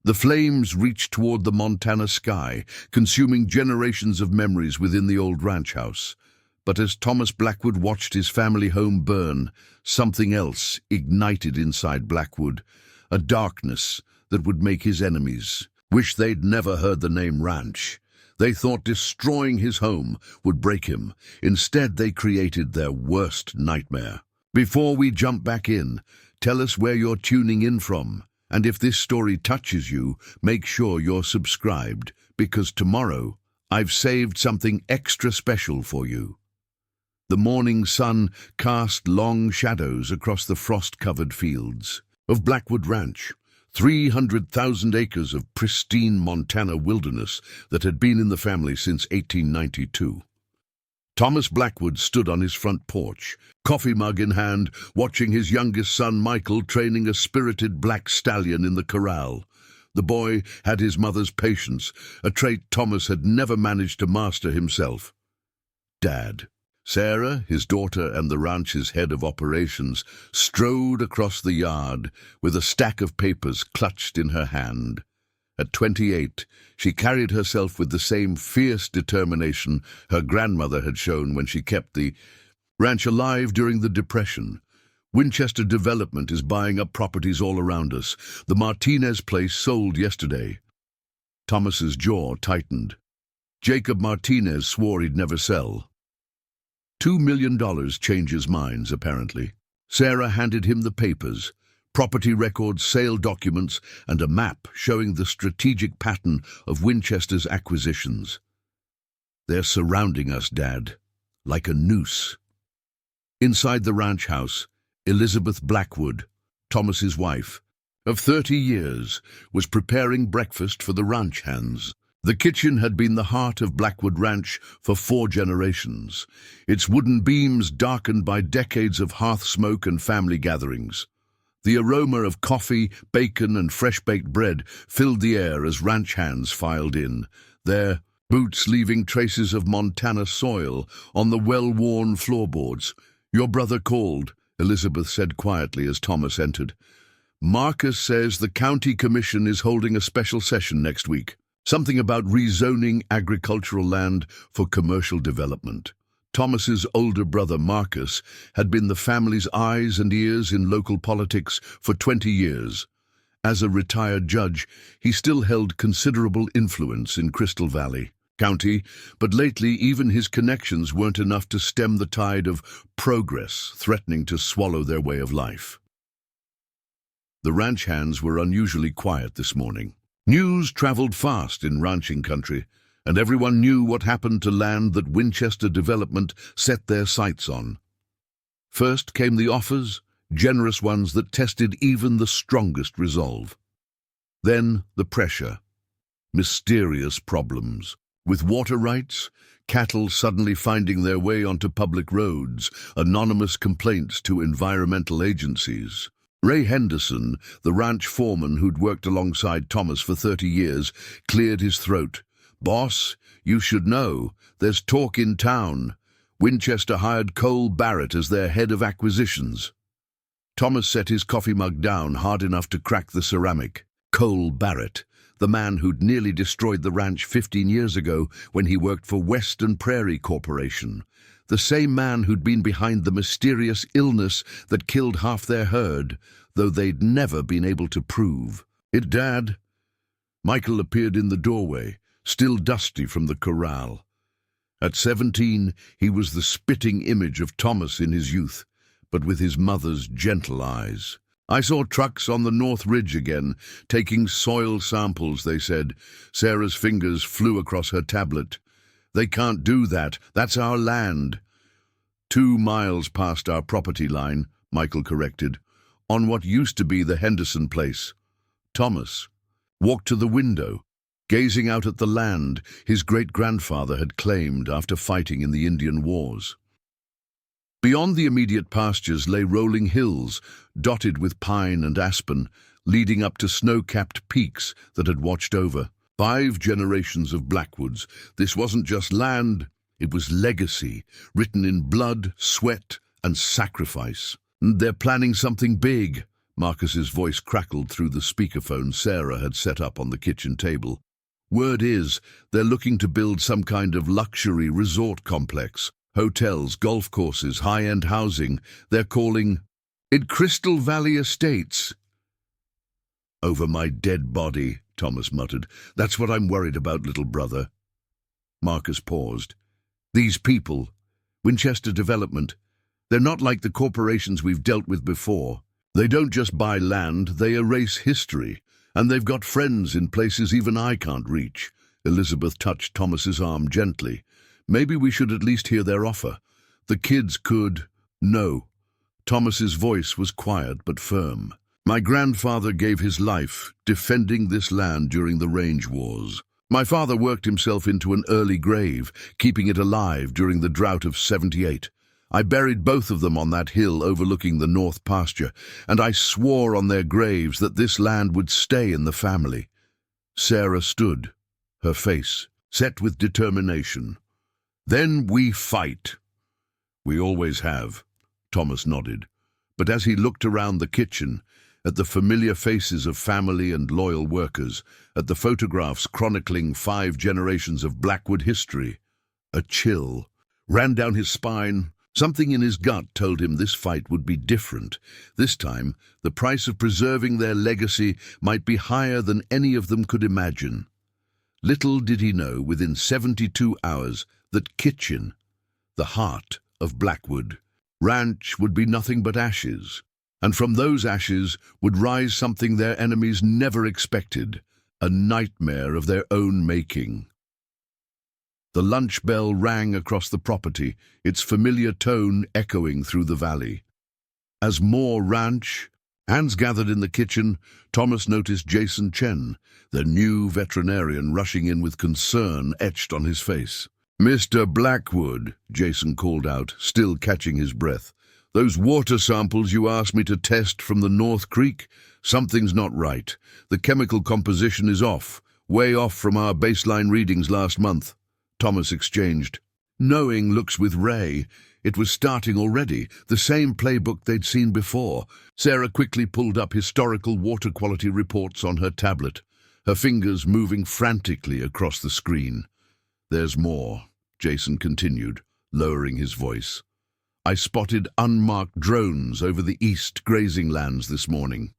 The flames reached toward the Montana sky, consuming generations of memories within the old ranch house. But as Thomas Blackwood watched his family home burn, something else ignited inside Blackwood, a darkness that would make his enemies wish they'd never heard the name ranch. They thought destroying his home would break him. Instead, they created their worst nightmare. Before we jump back in, tell us where you're tuning in from. And if this story touches you, make sure you're subscribed, because tomorrow I've saved something extra special for you. The morning sun cast long shadows across the frost-covered fields of Blackwood Ranch, 300,000 acres of pristine Montana wilderness that had been in the family since 1892. Thomas Blackwood stood on his front porch, coffee mug in hand, watching his youngest son Michael training a spirited black stallion in the corral. The boy had his mother's patience, a trait Thomas had never managed to master himself. Dad. Sarah, his daughter and the ranch's head of operations, strode across the yard with a stack of papers clutched in her hand. At 28, she carried herself with the same fierce determination her grandmother had shown when she kept the ranch alive during the Depression. Winchester Development is buying up properties all around us. The Martinez place sold yesterday. Thomas's jaw tightened. Jacob Martinez swore he'd never sell. $2 million changes minds, apparently. Sarah handed him the papers, property records, sale documents, and a map showing the strategic pattern of Winchester's acquisitions. They're surrounding us, Dad, like a noose. Inside the ranch house, Elizabeth Blackwood, Thomas's wife, of 30 years, was preparing breakfast for the ranch hands. The kitchen had been the heart of Blackwood Ranch for 4 generations, its wooden beams darkened by decades of hearth smoke and family gatherings. The aroma of coffee, bacon, and fresh-baked bread filled the air as ranch hands filed in, their boots leaving traces of Montana soil on the well-worn floorboards. "Your brother called," Elizabeth said quietly as Thomas entered. "Marcus says the county commission is holding a special session next week. Something about rezoning agricultural land for commercial development." Thomas's older brother, Marcus, had been the family's eyes and ears in local politics for 20 years. As a retired judge, he still held considerable influence in Crystal Valley County, but lately even his connections weren't enough to stem the tide of progress threatening to swallow their way of life. The ranch hands were unusually quiet this morning. News traveled fast in ranching country, and everyone knew what happened to land that Winchester Development set their sights on. First came the offers, generous ones that tested even the strongest resolve. Then the pressure, mysterious problems. With water rights, cattle suddenly finding their way onto public roads, anonymous complaints to environmental agencies. Ray Henderson, the ranch foreman who'd worked alongside Thomas for 30 years, cleared his throat. "Boss, you should know. There's talk in town. Winchester hired Cole Barrett as their head of acquisitions." Thomas set his coffee mug down hard enough to crack the ceramic. Cole Barrett, the man who'd nearly destroyed the ranch 15 years ago when he worked for Western Prairie Corporation. The same man who'd been behind the mysterious illness that killed half their herd, though they'd never been able to prove it. "Dad." Michael appeared in the doorway, still dusty from the corral. At 17, he was the spitting image of Thomas in his youth, but with his mother's gentle eyes. "I saw trucks on the North Ridge again, taking soil samples," they said. Sarah's fingers flew across her tablet. "They can't do that. That's our land." 2 miles past our property line, Michael corrected, on what used to be the Henderson place. Thomas walked to the window, gazing out at the land his great-grandfather had claimed after fighting in the Indian Wars. Beyond the immediate pastures lay rolling hills, dotted with pine and aspen, leading up to snow-capped peaks that had watched over 5 generations of Blackwoods. This wasn't just land, it was legacy, written in blood, sweat, and sacrifice. "They're planning something big," Marcus's voice crackled through the speakerphone Sarah had set up on the kitchen table. "Word is, they're looking to build some kind of luxury resort complex. Hotels, golf courses, high-end housing. They're calling it Crystal Valley Estates." "Over my dead body," Thomas muttered. "That's what I'm worried about, little brother." Marcus paused. "These people, Winchester Development, they're not like the corporations we've dealt with before. They don't just buy land, they erase history. And they've got friends in places even I can't reach." Elizabeth touched Thomas's arm gently. "Maybe we should at least hear their offer. The kids could—" "No." Thomas's voice was quiet but firm. "My grandfather gave his life defending this land during the range wars. My father worked himself into an early grave, keeping it alive during the drought of '78. I buried both of them on that hill overlooking the north pasture, and I swore on their graves that this land would stay in the family." Sarah stood, her face set with determination. "Then we fight." "We always have," Thomas nodded. But as he looked around the kitchen, at the familiar faces of family and loyal workers, at the photographs chronicling 5 generations of Blackwood history, a chill ran down his spine. Something in his gut told him this fight would be different. This time, the price of preserving their legacy might be higher than any of them could imagine. Little did he know, within 72 hours, that Kitchen, the heart of Blackwood Ranch, would be nothing but ashes. And from those ashes would rise something their enemies never expected, a nightmare of their own making. The lunch bell rang across the property, its familiar tone echoing through the valley. As more ranch hands gathered in the kitchen, Thomas noticed Jason Chen, the new veterinarian, rushing in with concern etched on his face. "Mr. Blackwood," Jason called out, still catching his breath. "Those water samples you asked me to test from the North Creek? Something's not right. The chemical composition is off, way off from our baseline readings last month." Thomas exchanged knowing looks with Ray. It was starting already, the same playbook they'd seen before. Sarah quickly pulled up historical water quality reports on her tablet, her fingers moving frantically across the screen. "There's more," Jason continued, lowering his voice. "I spotted unmarked drones over the east grazing lands this morning.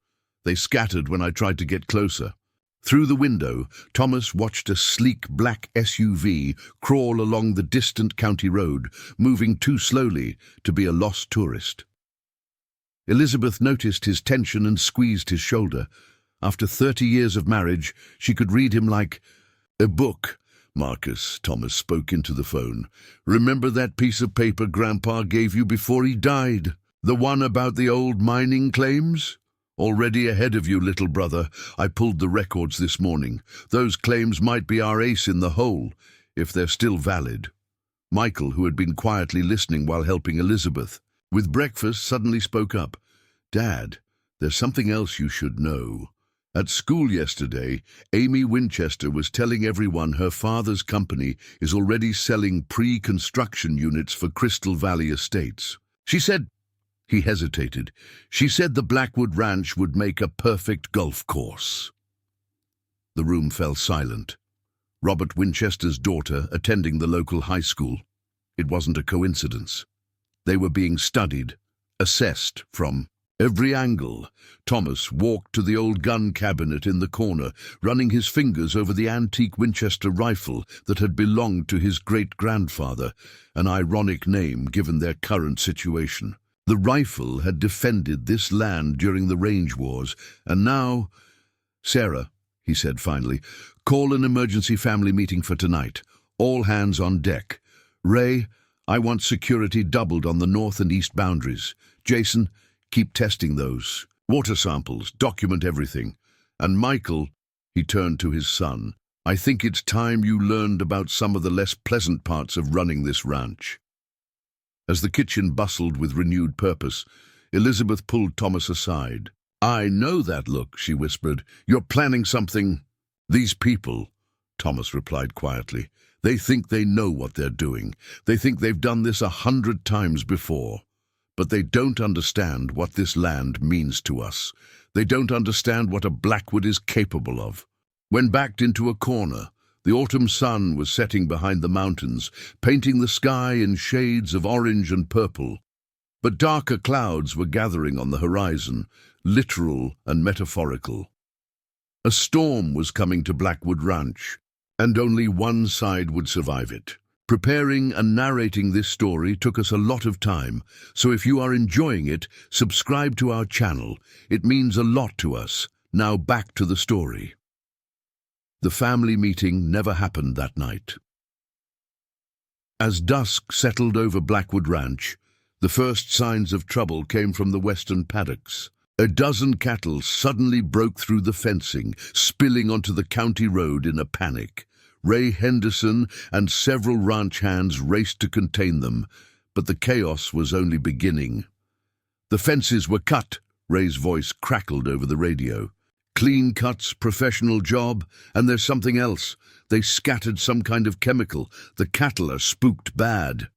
They scattered when I tried to get closer." Through the window, Thomas watched a sleek black SUV crawl along the distant county road, moving too slowly to be a lost tourist. Elizabeth noticed his tension and squeezed his shoulder. After 30 years of marriage, she could read him like a book. "Marcus," Thomas spoke into the phone, "remember that piece of paper Grandpa gave you before he died? The one about the old mining claims? Already ahead of you, little brother. I pulled the records this morning. Those claims might be our ace in the hole, if they're still valid." Michael, who had been quietly listening while helping Elizabeth with breakfast, suddenly spoke up. "Dad, there's something else you should know. At school yesterday, Amy Winchester was telling everyone her father's company is already selling pre-construction units for Crystal Valley Estates. She said—" He hesitated. "She said the Blackwood Ranch would make a perfect golf course." The room fell silent. Robert Winchester's daughter attending the local high school. It wasn't a coincidence. They were being studied, assessed from every angle. Thomas walked to the old gun cabinet in the corner, running his fingers over the antique Winchester rifle that had belonged to his great-grandfather, an ironic name given their current situation. The rifle had defended this land during the range wars, and now— "Sarah," he said finally, "call an emergency family meeting for tonight. All hands on deck. Ray, I want security doubled on the north and east boundaries. Jason, keep testing those water samples, document everything. And Michael," he turned to his son, "I think it's time you learned about some of the less pleasant parts of running this ranch." As the kitchen bustled with renewed purpose, Elizabeth pulled Thomas aside. "I know that look," she whispered. "You're planning something." "These people," Thomas replied quietly, "they think they know what they're doing. They think they've done this 100 times before. but they don't understand what this land means to us. They don't understand what a Blackwood is capable of. When backed into a corner, the autumn sun was setting behind the mountains, painting the sky in shades of orange and purple. But darker clouds were gathering on the horizon, literal and metaphorical. A storm was coming to Blackwood Ranch, and only one side would survive it. Preparing and narrating this story took us a lot of time, so if you are enjoying it, subscribe to our channel. It means a lot to us. Now back to the story. The family meeting never happened that night. As dusk settled over Blackwood Ranch, the first signs of trouble came from the western paddocks. A dozen cattle suddenly broke through the fencing, spilling onto the county road in a panic. Ray Henderson and several ranch hands raced to contain them, but the chaos was only beginning. "The fences were cut," Ray's voice crackled over the radio. "Clean cuts, professional job, and there's something else. They scattered some kind of chemical. The cattle are spooked bad."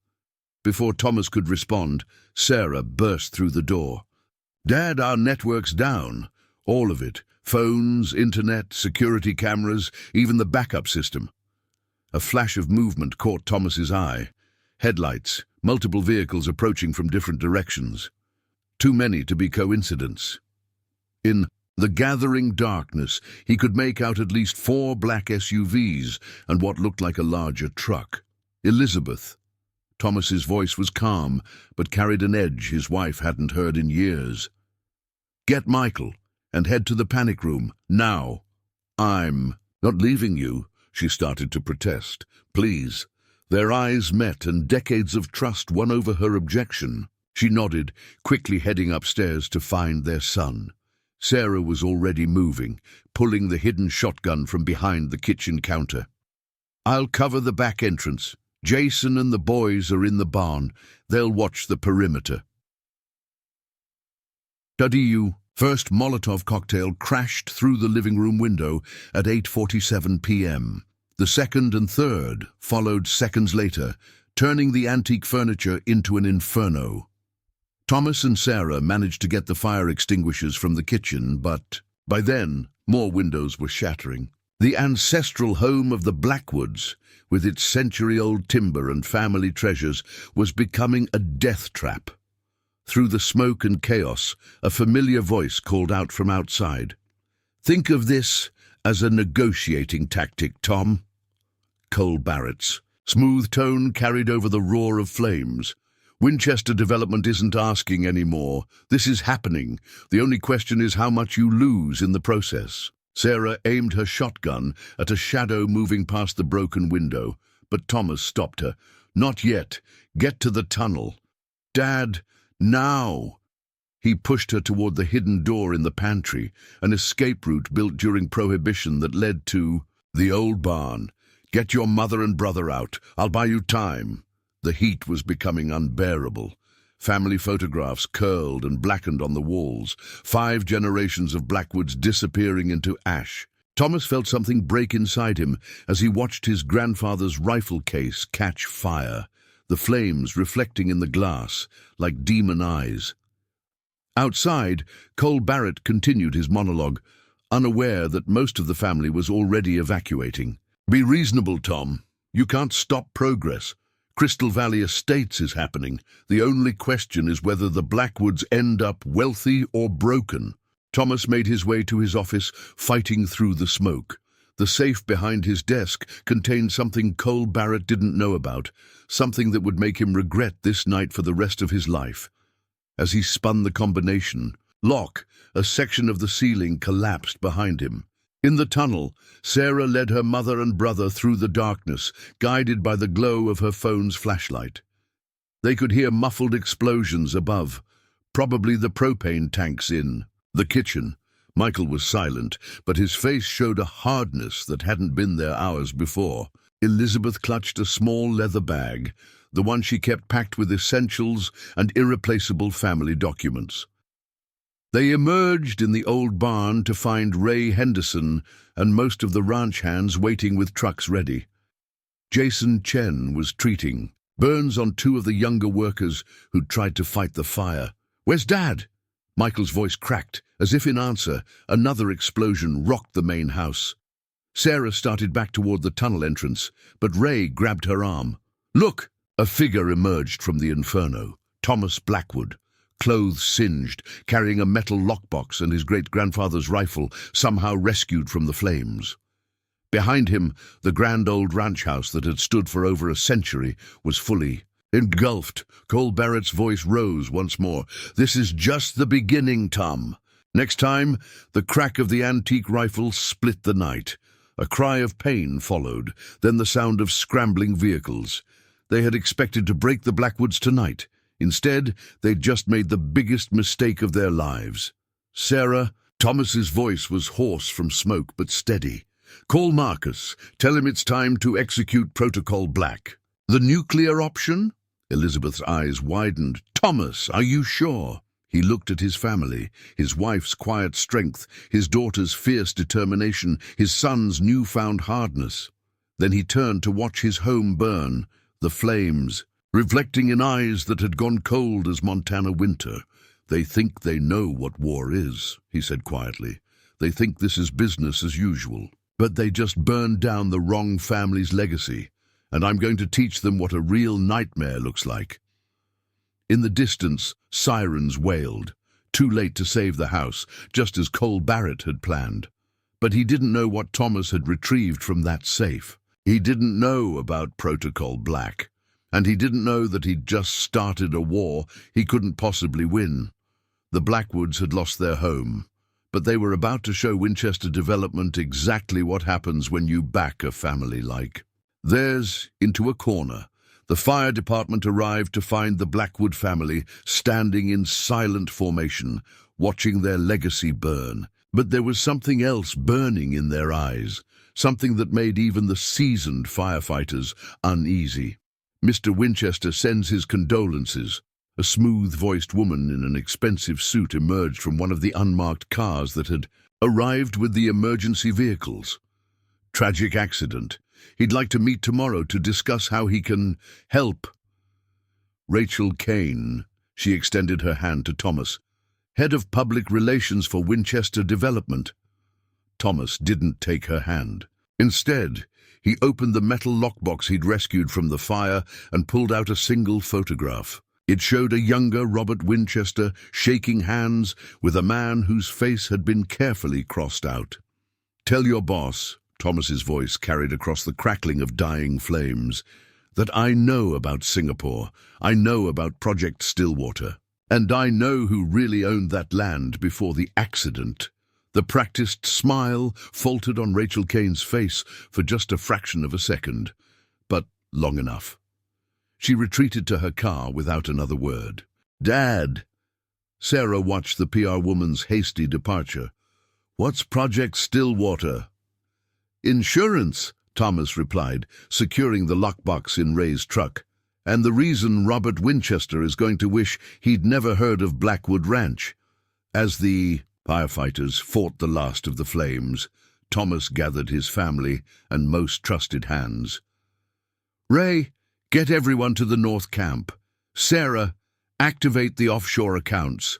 Before Thomas could respond, Sarah burst through the door. "Dad, our network's down. All of it. Phones, internet, security cameras, even the backup system." A flash of movement caught Thomas's eye. Headlights, multiple vehicles approaching from different directions. Too many to be coincidence. In the gathering darkness, he could make out at least 4 black SUVs and what looked like a larger truck. Elizabeth. Thomas's voice was calm, but carried an edge his wife hadn't heard in years. "Get Michael and head to the panic room, now." "I'm not leaving you," she started to protest. "Please." Their eyes met and decades of trust won over her objection. She nodded, quickly heading upstairs to find their son. Sarah was already moving, pulling the hidden shotgun from behind the kitchen counter. "I'll cover the back entrance. Jason and the boys are in the barn. They'll watch the perimeter." WDU. First Molotov cocktail crashed through the living room window at 8:47 p.m. The second and third followed seconds later, turning the antique furniture into an inferno. Thomas and Sarah managed to get the fire extinguishers from the kitchen, but by then, more windows were shattering. The ancestral home of the Blackwoods, with its century-old timber and family treasures, was becoming a death trap. Through the smoke and chaos, a familiar voice called out from outside. "Think of this as a negotiating tactic, Tom." Cole Barrett's smooth tone carried over the roar of flames. "Winchester Development isn't asking anymore. This is happening. The only question is how much you lose in the process." Sarah aimed her shotgun at a shadow moving past the broken window, but Thomas stopped her. "Not yet. Get to the tunnel." "Dad, now!" He pushed her toward the hidden door in the pantry, an escape route built during Prohibition that led to the old barn. "Get your mother and brother out. I'll buy you time." The heat was becoming unbearable. Family photographs curled and blackened on the walls, 5 generations of Blackwoods disappearing into ash. Thomas felt something break inside him as he watched his grandfather's rifle case catch fire, the flames reflecting in the glass like demon eyes. Outside, Cole Barrett continued his monologue, unaware that most of the family was already evacuating. "Be reasonable, Tom. You can't stop progress. Crystal Valley Estates is happening. The only question is whether the Blackwoods end up wealthy or broken." Thomas made his way to his office, fighting through the smoke. The safe behind his desk contained something Cole Barrett didn't know about, something that would make him regret this night for the rest of his life. As he spun the combination lock, a section of the ceiling collapsed behind him. In the tunnel, Sarah led her mother and brother through the darkness, guided by the glow of her phone's flashlight. They could hear muffled explosions above, probably the propane tanks in the kitchen. Michael was silent, but his face showed a hardness that hadn't been there hours before. Elizabeth clutched a small leather bag, the one she kept packed with essentials and irreplaceable family documents. They emerged in the old barn to find Ray Henderson and most of the ranch hands waiting with trucks ready. Jason Chen was treating Burns on two of the younger workers who'd tried to fight the fire. "Where's Dad?" Michael's voice cracked. As if in answer, another explosion rocked the main house. Sarah started back toward the tunnel entrance, but Ray grabbed her arm. "Look!" A figure emerged from the inferno. Thomas Blackwood, clothes singed, carrying a metal lockbox and his great-grandfather's rifle, somehow rescued from the flames. Behind him, the grand old ranch house that had stood for over a century was fully engulfed. Cole Barrett's voice rose once more. "This is just the beginning, Tom." Next time, the crack of the antique rifle split the night. A cry of pain followed, then the sound of scrambling vehicles. They had expected to break the Blackwoods tonight. Instead, they'd just made the biggest mistake of their lives. "Sarah," Thomas's voice was hoarse from smoke but steady. "Call Marcus. Tell him it's time to execute Protocol Black." "The nuclear option?" Elizabeth's eyes widened. "Thomas, are you sure?" He looked at his family, his wife's quiet strength, his daughter's fierce determination, his son's newfound hardness. Then he turned to watch his home burn, the flames, reflecting in eyes that had gone cold as Montana winter. "They think they know what war is," he said quietly. "They think this is business as usual. But they just burned down the wrong family's legacy, and I'm going to teach them what a real nightmare looks like." In the distance, sirens wailed. Too late to save the house, just as Cole Barrett had planned. But he didn't know what Thomas had retrieved from that safe. He didn't know about Protocol Black, and he didn't know that he'd just started a war he couldn't possibly win. The Blackwoods had lost their home, but they were about to show Winchester Development exactly what happens when you back a family like theirs into a corner. The fire department arrived to find the Blackwood family standing in silent formation, watching their legacy burn. But there was something else burning in their eyes, something that made even the seasoned firefighters uneasy. "Mr. Winchester sends his condolences." A smooth-voiced woman in an expensive suit emerged from one of the unmarked cars that had arrived with the emergency vehicles. "Tragic accident. He'd like to meet tomorrow to discuss how he can help." Rachel Kane, she extended her hand to Thomas, head of public relations for Winchester Development. Thomas didn't take her hand. Instead, he opened the metal lockbox he'd rescued from the fire and pulled out a single photograph. It showed a younger Robert Winchester shaking hands with a man whose face had been carefully crossed out. "Tell your boss," Thomas's voice carried across the crackling of dying flames, "that I know about Singapore. I know about Project Stillwater. And I know who really owned that land before the accident." The practiced smile faltered on Rachel Kane's face for just a fraction of a second, but long enough. She retreated to her car without another word. "Dad!" Sarah watched the PR woman's hasty departure. "What's Project Stillwater?" "Insurance," Thomas replied, securing the lockbox in Ray's truck. "And the reason Robert Winchester is going to wish he'd never heard of Blackwood Ranch." As the firefighters fought the last of the flames, Thomas gathered his family and most trusted hands. "Ray, get everyone to the North Camp. Sarah, activate the offshore accounts.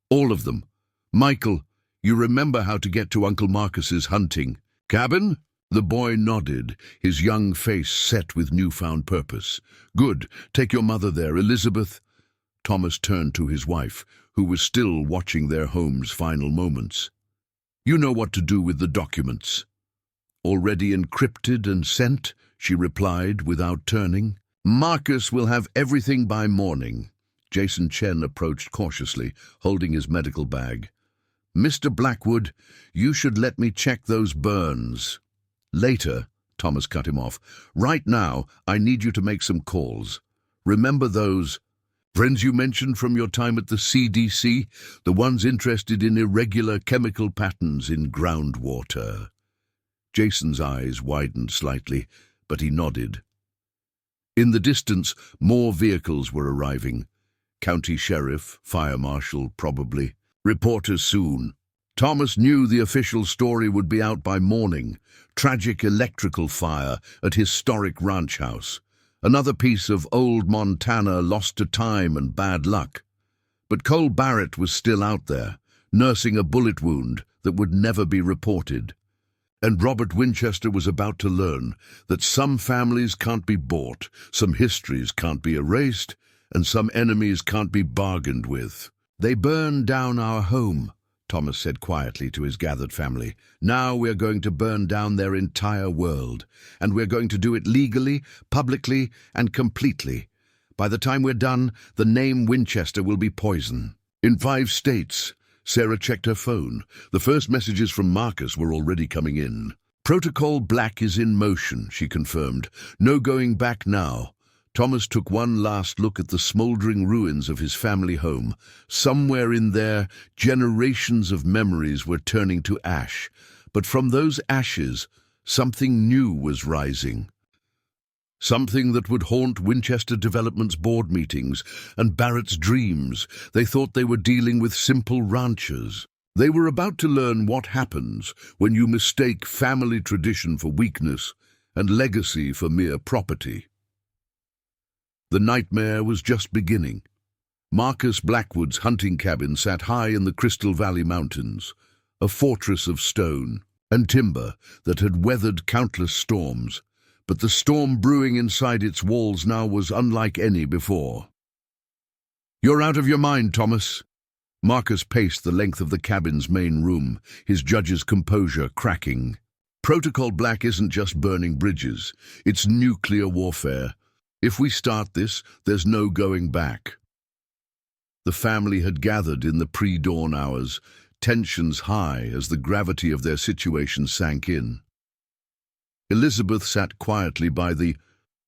All of them. Michael, you remember how to get to Uncle Marcus's hunting cabin?" The boy nodded, his young face set with newfound purpose. "Good. Take your mother there, Elizabeth." Thomas turned to his wife, who was still watching their home's final moments. "You know what to do with the documents." "Already encrypted and sent," she replied without turning. "Marcus will have everything by morning." Jason Chen approached cautiously, holding his medical bag. "Mr. Blackwood, you should let me check those burns." "Later," Thomas cut him off. "Right now, I need you to make some calls. Remember those friends you mentioned from your time at the CDC, the ones interested in irregular chemical patterns in groundwater." Jason's eyes widened slightly, but he nodded. In the distance, more vehicles were arriving. County sheriff, fire marshal, probably. Reporters soon. Thomas knew the official story would be out by morning. Tragic electrical fire at historic ranch house. Another piece of old Montana lost to time and bad luck. But Cole Barrett was still out there, nursing a bullet wound that would never be reported. And Robert Winchester was about to learn that some families can't be bought, some histories can't be erased, and some enemies can't be bargained with. "They burned down our home," Thomas said quietly to his gathered family. "Now we're going to burn down their entire world, and we're going to do it legally, publicly, and completely. By the time we're done, the name Winchester will be poison." In 5 states, Sarah checked her phone. The first messages from Marcus were already coming in. "Protocol Black is in motion," she confirmed. "No going back now." Thomas took one last look at the smoldering ruins of his family home. Somewhere in there, generations of memories were turning to ash. But from those ashes, something new was rising. Something that would haunt Winchester Development's board meetings and Barrett's dreams. They thought they were dealing with simple ranchers. They were about to learn what happens when you mistake family tradition for weakness and legacy for mere property. The nightmare was just beginning. Marcus Blackwood's hunting cabin sat high in the Crystal Valley Mountains, a fortress of stone and timber that had weathered countless storms. But the storm brewing inside its walls now was unlike any before. "You're out of your mind, Thomas." Marcus paced the length of the cabin's main room, his judge's composure cracking. "Protocol Black isn't just burning bridges, it's nuclear warfare. If we start this, there's no going back." The family had gathered in the pre-dawn hours, tensions high as the gravity of their situation sank in. Elizabeth sat quietly by the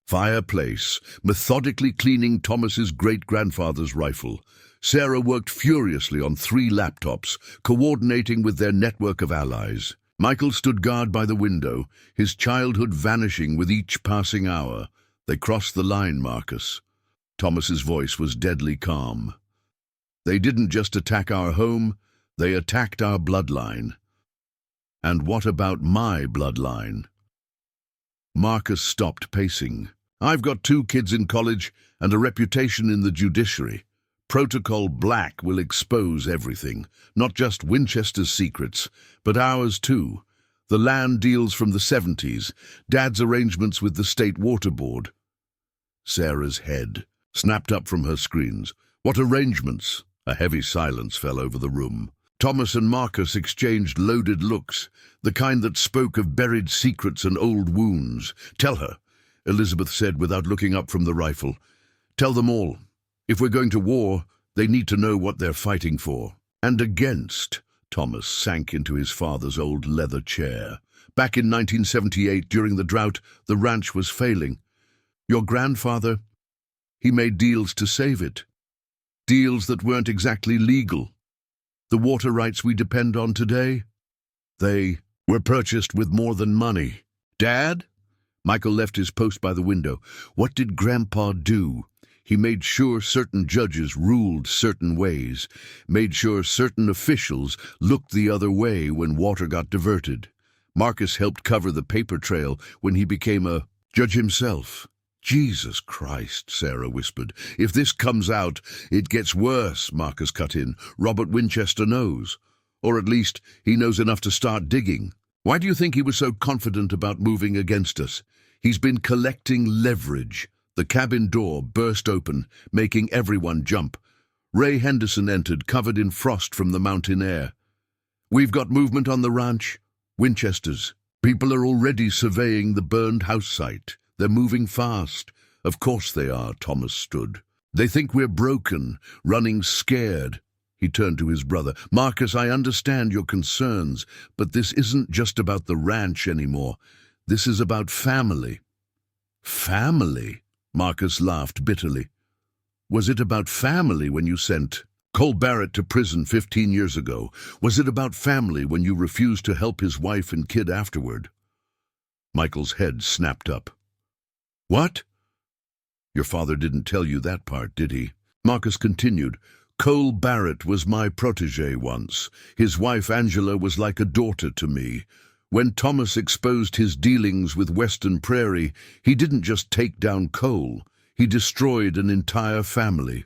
fireplace, methodically cleaning Thomas's great-grandfather's rifle. Sarah worked furiously on 3 laptops, coordinating with their network of allies. Michael stood guard by the window, his childhood vanishing with each passing hour. "They crossed the line, Marcus." Thomas's voice was deadly calm. "They didn't just attack our home, they attacked our bloodline." "And what about my bloodline?" Marcus stopped pacing. "I've got 2 kids in college and a reputation in the judiciary. Protocol Black will expose everything, not just Winchester's secrets, but ours too. The land deals from the 70s, Dad's arrangements with the State Water Board." Sarah's head snapped up from her screens. "What arrangements?" A heavy silence fell over the room. Thomas and Marcus exchanged loaded looks, the kind that spoke of buried secrets and old wounds. "Tell her," Elizabeth said without looking up from the rifle. "Tell them all. If we're going to war, they need to know what they're fighting for." "And against." Thomas sank into his father's old leather chair. "Back in 1978, during the drought, the ranch was failing. Your grandfather, he made deals to save it. Deals that weren't exactly legal. The water rights we depend on today, they were purchased with more than money." "Dad?" Michael left his post by the window. "What did Grandpa do?" "He made sure certain judges ruled certain ways, made sure certain officials looked the other way when water got diverted. Marcus helped cover the paper trail when he became a judge himself." "Jesus Christ," Sarah whispered. "If this comes out, it gets worse," Marcus cut in. "Robert Winchester knows. Or at least, he knows enough to start digging. Why do you think he was so confident about moving against us? He's been collecting leverage." The cabin door burst open, making everyone jump. Ray Henderson entered, covered in frost from the mountain air. "We've got movement on the ranch. Winchester's. People are already surveying the burned house site. They're moving fast." "Of course they are," Thomas stood. "They think we're broken, running scared." He turned to his brother. "Marcus, I understand your concerns, but this isn't just about the ranch anymore. This is about family." "Family?" Marcus laughed bitterly. "Was it about family when you sent Cole Barrett to prison 15 years ago? Was it about family when you refused to help his wife and kid afterward?" Michael's head snapped up. "What?" "Your father didn't tell you that part, did he?" Marcus continued. "Cole Barrett was my protege once. His wife Angela was like a daughter to me. When Thomas exposed his dealings with Western Prairie, he didn't just take down Cole, he destroyed an entire family.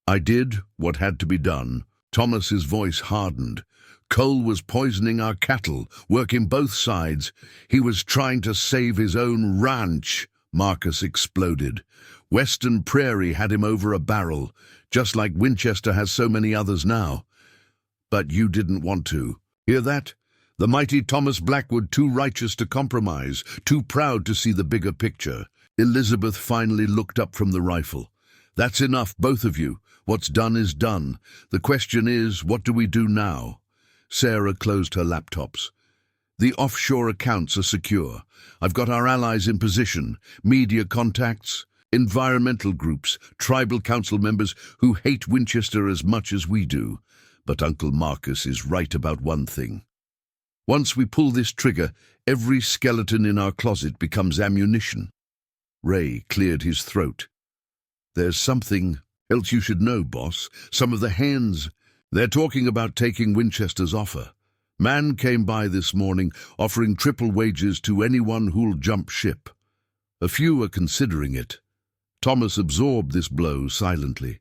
I did what had to be done. Thomas's voice hardened. Cole was poisoning our cattle, working both sides. He was trying to save his own ranch, Marcus exploded. Western Prairie had him over a barrel, just like Winchester has so many others now. But you didn't want to. Hear that? The mighty Thomas Blackwood, too righteous to compromise, too proud to see the bigger picture. Elizabeth finally looked up from the rifle. That's enough, both of you. What's done is done. The question is, what do we do now? Sarah closed her laptops. The offshore accounts are secure. I've got our allies in position, media contacts, environmental groups, tribal council members who hate Winchester as much as we do. But Uncle Marcus is right about one thing. Once we pull this trigger, every skeleton in our closet becomes ammunition. Ray cleared his throat. There's something else you should know, boss. Some of the hands, they're talking about taking Winchester's offer. Man came by this morning offering triple wages to anyone who'll jump ship. A few are considering it. Thomas absorbed this blow silently.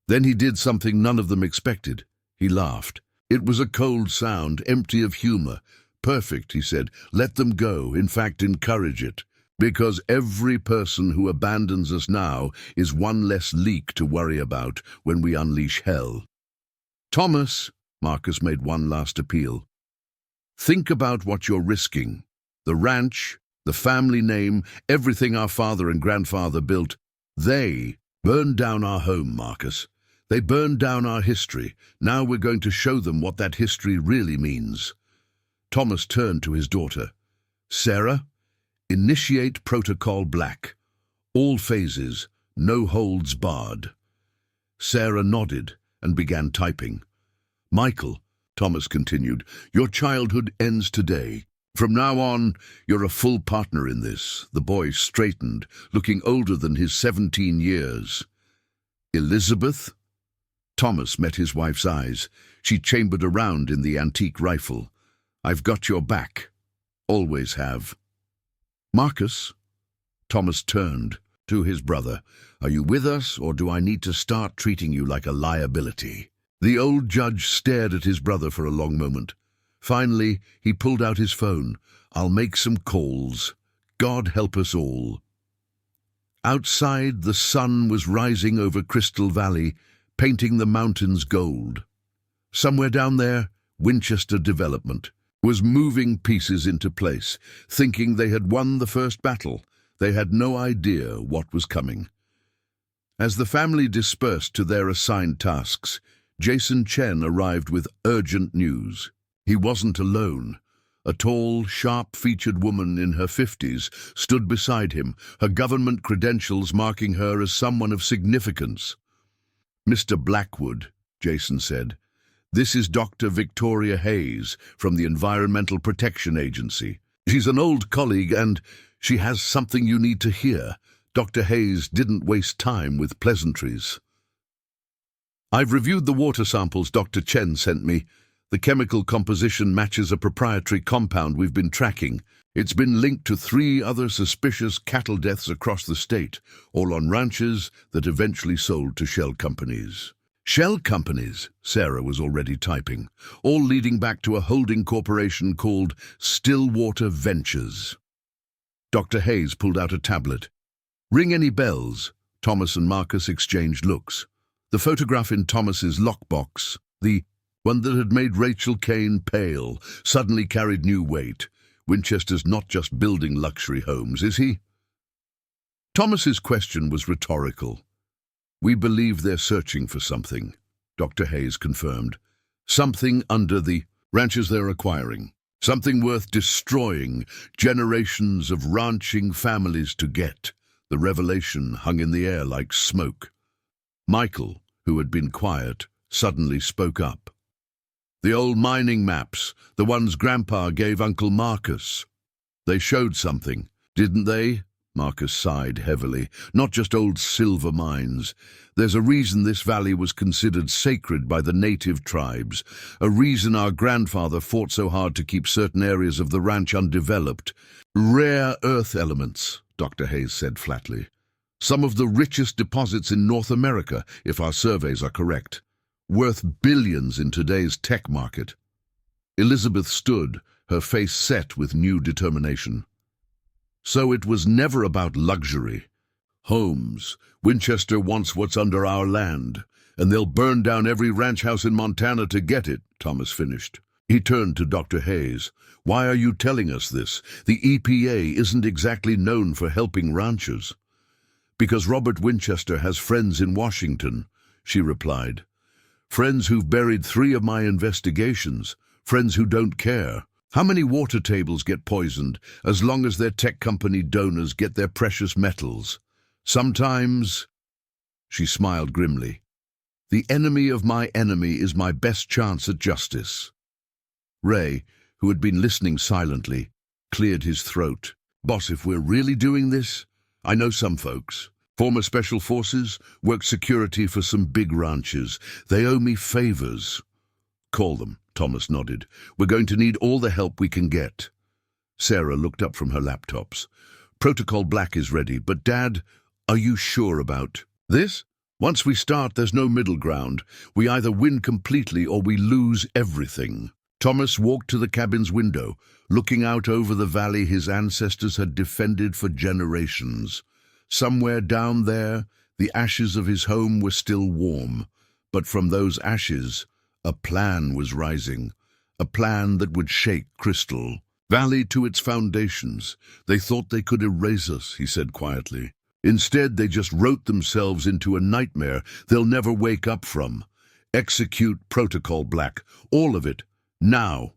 Then he did something none of them expected. He laughed. It was a cold sound, empty of humor. Perfect, he said. Let them go. In fact, encourage it. Because every person who abandons us now is one less leak to worry about when we unleash hell. Thomas, Marcus made one last appeal. Think about what you're risking. The ranch, the family name, everything our father and grandfather built. They burned down our home, Marcus. They burned down our history. Now we're going to show them what that history really means. Thomas turned to his daughter. Sarah, initiate Protocol Black. All phases, no holds barred. Sarah nodded and began typing. Michael, Thomas continued, your childhood ends today. From now on, you're a full partner in this. The boy straightened, looking older than his 17 years. Elizabeth? Thomas met his wife's eyes. She chambered around in the antique rifle. I've got your back. Always have. Marcus? Thomas turned to his brother. Are you with us, or do I need to start treating you like a liability? The old judge stared at his brother for a long moment. Finally, he pulled out his phone. I'll make some calls. God help us all. Outside, the sun was rising over Crystal Valley, painting the mountains gold. Somewhere down there, Winchester Development was moving pieces into place, thinking they had won the first battle. They had no idea what was coming. As the family dispersed to their assigned tasks, Jason Chen arrived with urgent news. He wasn't alone. A tall, sharp-featured woman in her 50s stood beside him, her government credentials marking her as someone of significance. Mr. Blackwood, Jason said, this is Dr. Victoria Hayes from the Environmental Protection Agency. She's an old colleague and she has something you need to hear. Dr. Hayes didn't waste time with pleasantries. I've reviewed the water samples Dr. Chen sent me. The chemical composition matches a proprietary compound we've been tracking. It's been linked to 3 other suspicious cattle deaths across the state, all on ranches that eventually sold to shell companies. Shell companies, Sarah was already typing, all leading back to a holding corporation called Stillwater Ventures. Dr. Hayes pulled out a tablet. Ring any bells? Thomas and Marcus exchanged looks. The photograph in Thomas's lockbox, the one that had made Rachel Kane pale, suddenly carried new weight. Winchester's not just building luxury homes, is he? Thomas's question was rhetorical. We believe they're searching for something, Dr. Hayes confirmed. Something under the ranches they're acquiring. Something worth destroying generations of ranching families to get. The revelation hung in the air like smoke. Michael, who had been quiet, suddenly spoke up. The old mining maps, the ones Grandpa gave Uncle Marcus. They showed something, didn't they? Marcus sighed heavily. Not just old silver mines. There's a reason this valley was considered sacred by the native tribes. A reason our grandfather fought so hard to keep certain areas of the ranch undeveloped. Rare earth elements, Dr. Hayes said flatly. Some of the richest deposits in North America, if our surveys are correct. Worth billions in today's tech market. Elizabeth stood, her face set with new determination. So it was never about luxury. Homes. Winchester wants what's under our land, and they'll burn down every ranch house in Montana to get it, Thomas finished. He turned to Dr. Hayes. Why are you telling us this? The EPA isn't exactly known for helping ranchers. Because Robert Winchester has friends in Washington, she replied. Friends who've buried 3 of my investigations. Friends who don't care. How many water tables get poisoned as long as their tech company donors get their precious metals? Sometimes, she smiled grimly, the enemy of my enemy is my best chance at justice. Ray, who had been listening silently, cleared his throat. Boss, if we're really doing this, I know some folks. Former special forces, work security for some big ranches. They owe me favors. Call them, Thomas nodded. We're going to need all the help we can get. Sarah looked up from her laptops. Protocol Black is ready, but Dad, are you sure about this? Once we start, there's no middle ground. We either win completely or we lose everything. Thomas walked to the cabin's window, looking out over the valley his ancestors had defended for generations. Somewhere down there, the ashes of his home were still warm, but from those ashes, a plan was rising, a plan that would shake Crystal Valley to its foundations. They thought they could erase us, he said quietly. Instead, they just wrote themselves into a nightmare they'll never wake up from. Execute Protocol Black, all of it, now.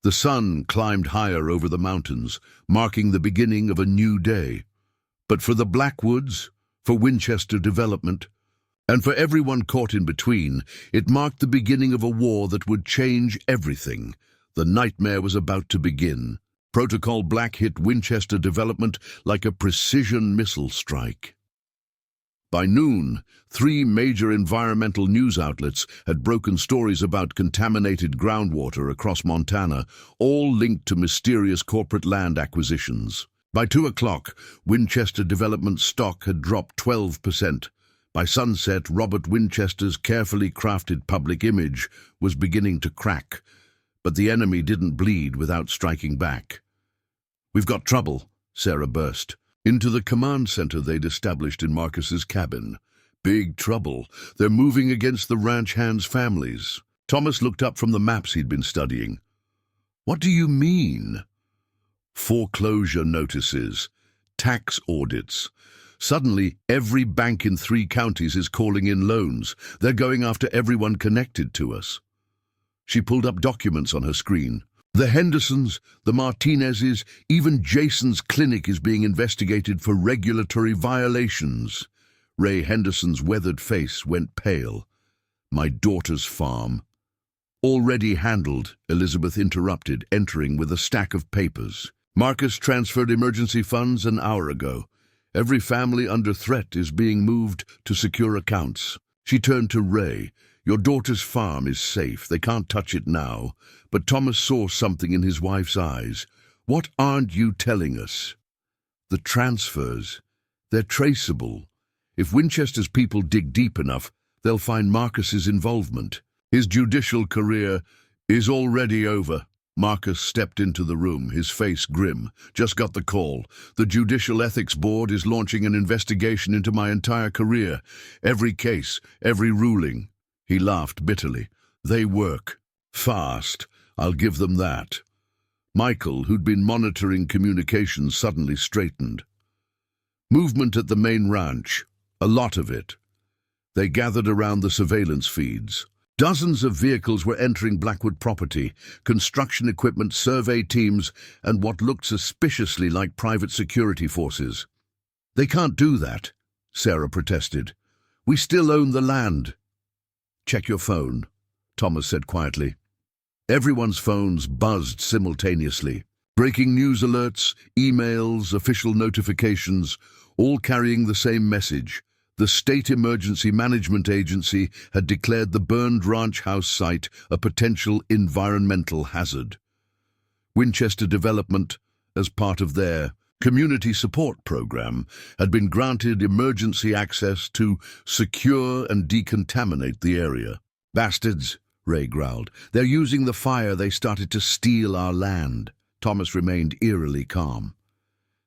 The sun climbed higher over the mountains, marking the beginning of a new day. But for the Blackwoods, for Winchester development, and for everyone caught in between, it marked the beginning of a war that would change everything. The nightmare was about to begin. Protocol Black hit Winchester development like a precision missile strike. By noon, 3 major environmental news outlets had broken stories about contaminated groundwater across Montana, all linked to mysterious corporate land acquisitions. By 2 o'clock, Winchester development stock had dropped 12%. By sunset, Robert Winchester's carefully crafted public image was beginning to crack, but the enemy didn't bleed without striking back. We've got trouble, Sarah burst. Into the command center they'd established in Marcus's cabin. Big trouble. They're moving against the ranch hands' families. Thomas looked up from the maps he'd been studying. What do you mean? Foreclosure notices. Tax audits. Suddenly, every bank in 3 counties is calling in loans. They're going after everyone connected to us. She pulled up documents on her screen. The Hendersons, the Martinezes, even Jason's clinic is being investigated for regulatory violations. Ray Henderson's weathered face went pale. My daughter's farm. Already handled, Elizabeth interrupted, entering with a stack of papers. Marcus transferred emergency funds an hour ago. Every family under threat is being moved to secure accounts. She turned to Ray. Your daughter's farm is safe. They can't touch it now. But Thomas saw something in his wife's eyes. What aren't you telling us? The transfers. They're traceable. If Winchester's people dig deep enough, they'll find Marcus's involvement. His judicial career is already over. Marcus stepped into the room, his face grim. Just got the call. The Judicial Ethics Board is launching an investigation into my entire career. Every case, every ruling. He laughed bitterly. They work. Fast. I'll give them that. Michael, who'd been monitoring communications, suddenly straightened. Movement at the main ranch. A lot of it. They gathered around the surveillance feeds. Dozens of vehicles were entering Blackwood property, construction equipment, survey teams, and what looked suspiciously like private security forces. They can't do that, Sarah protested. We still own the land. Check your phone, Thomas said quietly. Everyone's phones buzzed simultaneously. Breaking news alerts, emails, official notifications, all carrying the same message. The State Emergency Management Agency had declared the burned ranch house site a potential environmental hazard. Winchester Development, as part of their community support program, had been granted emergency access to secure and decontaminate the area. "Bastards," Ray growled. "They're using the fire they started to steal our land." Thomas remained eerily calm.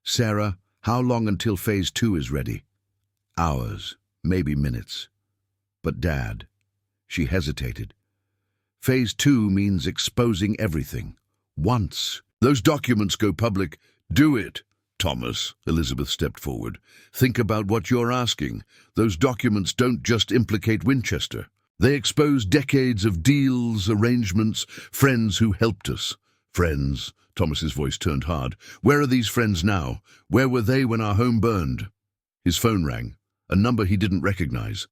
"Sarah, how long until Phase 2 is ready?" "Hours, maybe minutes." "But Dad," she hesitated. "Phase 2 means exposing everything. Once those documents go public." "Do it, Thomas," Elizabeth stepped forward. "Think about what you're asking. Those documents don't just implicate Winchester. They expose decades of deals, arrangements, friends who helped us." "Friends?" Thomas's voice turned hard. "Where are these friends now? Where were they when our home burned?" His phone rang, a number he didn't recognize.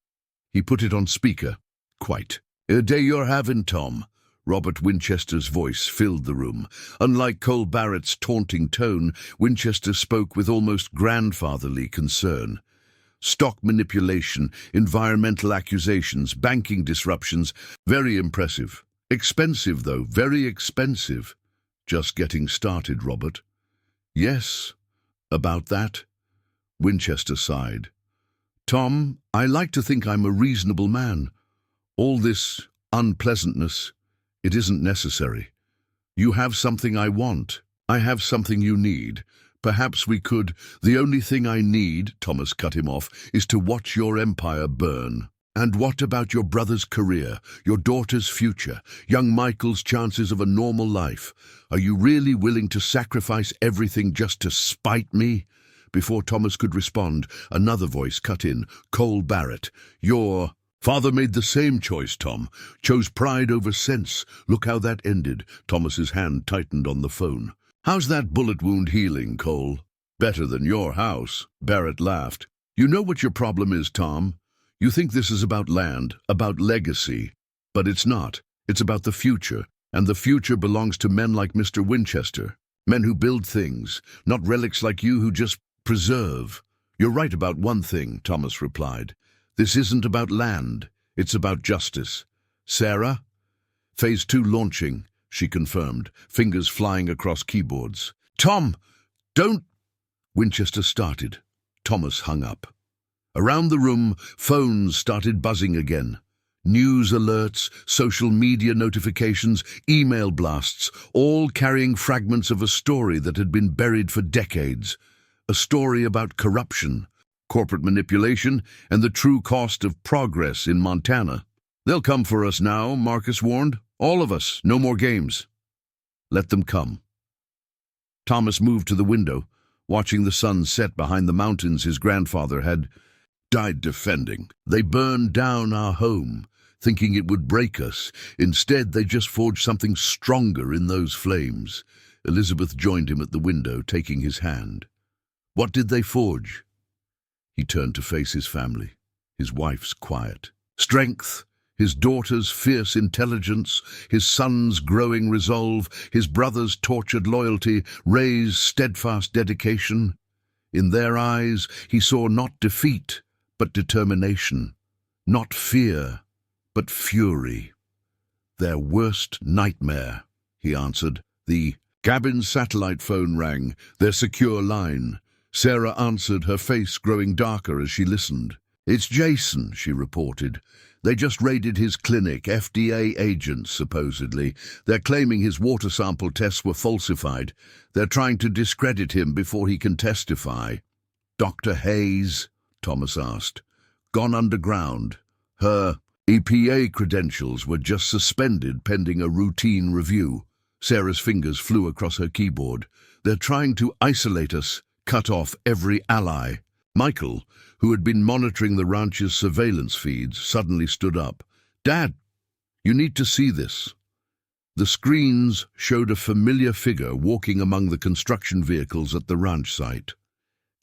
He put it on speaker. "Quite. A day you're having, Tom." Robert Winchester's voice filled the room. Unlike Cole Barrett's taunting tone, Winchester spoke with almost grandfatherly concern. "Stock manipulation, environmental accusations, banking disruptions. Very impressive. Expensive, though, very expensive." "Just getting started, Robert." "Yes, about that." Winchester sighed. "Tom, I like to think I'm a reasonable man. All this unpleasantness, it isn't necessary. You have something I want. I have something you need. Perhaps we could—" "The only thing I need," Thomas cut him off, "is to watch your empire burn." "And what about your brother's career, your daughter's future, young Michael's chances of a normal life? Are you really willing to sacrifice everything just to spite me?" Before Thomas could respond, another voice cut in. Cole Barrett. "Your father made the same choice, Tom. Chose pride over sense. Look how that ended." Thomas's hand tightened on the phone. "How's that bullet wound healing, Cole?" "Better than your house." Barrett laughed. "You know what your problem is, Tom? You think this is about land, about legacy. But it's not. It's about the future. And the future belongs to men like Mr. Winchester. Men who build things, not relics like you who just preserve." "You're right about one thing," Thomas replied. "This isn't about land. It's about justice." "Sarah?" "Phase 2 launching," she confirmed, fingers flying across keyboards. "Tom, don't—" Winchester started. Thomas hung up. Around the room, phones started buzzing again. News alerts, social media notifications, email blasts, all carrying fragments of a story that had been buried for decades. A story about corruption, corporate manipulation, and the true cost of progress in Montana. "They'll come for us now," Marcus warned. "All of us, no more games." "Let them come." Thomas moved to the window, watching the sun set behind the mountains his grandfather had died defending. "They burned down our home, thinking it would break us. Instead, they just forged something stronger in those flames." Elizabeth joined him at the window, taking his hand. "What did they forge?" He turned to face his family, his wife's quiet strength, his daughter's fierce intelligence, his son's growing resolve, his brother's tortured loyalty, Ray's steadfast dedication. In their eyes, he saw not defeat, but determination, not fear, but fury. "Their worst nightmare," he answered. The cabin's satellite phone rang, their secure line. Sarah answered, her face growing darker as she listened. "It's Jason," she reported. "They just raided his clinic, FDA agents, supposedly. They're claiming his water sample tests were falsified. They're trying to discredit him before he can testify." "Dr. Hayes?" Thomas asked. "Gone underground. Her EPA credentials were just suspended pending a routine review." Sarah's fingers flew across her keyboard. "They're trying to isolate us, cut off every ally." Michael, who had been monitoring the ranch's surveillance feeds, suddenly stood up. "Dad, you need to see this." The screens showed a familiar figure walking among the construction vehicles at the ranch site.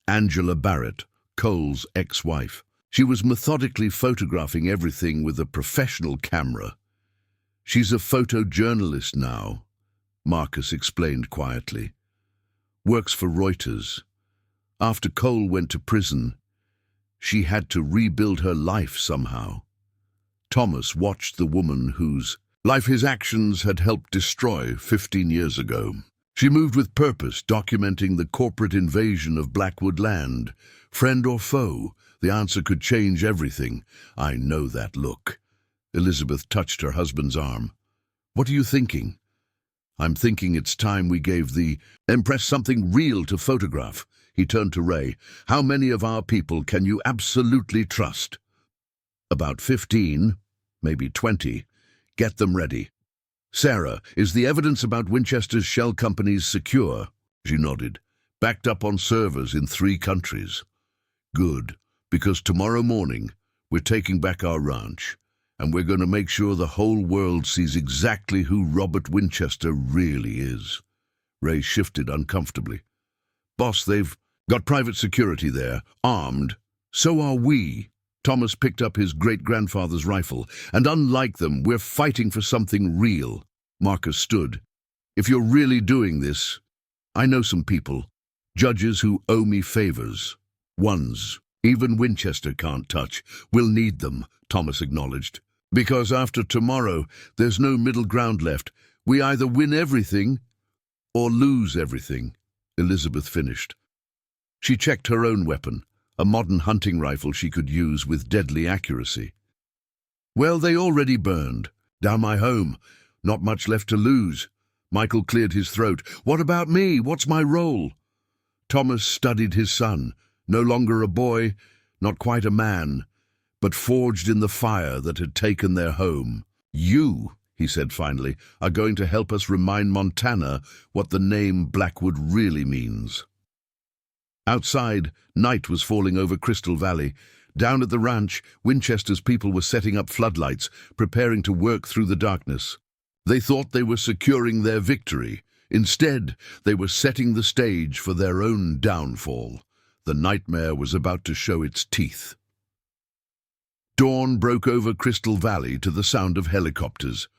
Angela Barrett, Cole's ex-wife. She was methodically photographing everything with a professional camera. "She's a photojournalist now," Marcus explained quietly. works for Reuters. After Cole went to prison, she had to rebuild her life somehow. Thomas watched the woman whose life his actions had helped destroy 15 years ago. She moved with purpose, documenting the corporate invasion of Blackwood land. Friend or foe, the answer could change everything. I know that look. Elizabeth touched her husband's arm. What are you thinking? I'm thinking it's time we gave the Empress something real to photograph. He turned to Ray. How many of our people can you absolutely trust? About 15, maybe 20. Get them ready. Sarah, is the evidence about Winchester's shell companies secure? She nodded. Backed up on servers in 3 countries. Good, because tomorrow morning we're taking back our ranch, and we're going to make sure the whole world sees exactly who Robert Winchester really is. Ray shifted uncomfortably. Boss, they've got private security there, armed. So are we. Thomas picked up his great-grandfather's rifle, and unlike them, we're fighting for something real. Marcus stood. If you're really doing this, I know some people, judges who owe me favors. Ones even Winchester can't touch. We'll need them, Thomas acknowledged. Because after tomorrow, there's no middle ground left. We either win everything or lose everything, Elizabeth finished. She checked her own weapon, a modern hunting rifle she could use with deadly accuracy. Well, they already burned. Down my home. Not much left to lose. Michael cleared his throat. What about me? What's my role? Thomas studied his son. No longer a boy, not quite a man, but forged in the fire that had taken their home. You, he said finally, are going to help us remind Montana what the name Blackwood really means. Outside, night was falling over Crystal Valley. Down at the ranch, Winchester's people were setting up floodlights, preparing to work through the darkness. They thought they were securing their victory. Instead, they were setting the stage for their own downfall. The nightmare was about to show its teeth. Dawn broke over Crystal Valley to the sound of helicopters.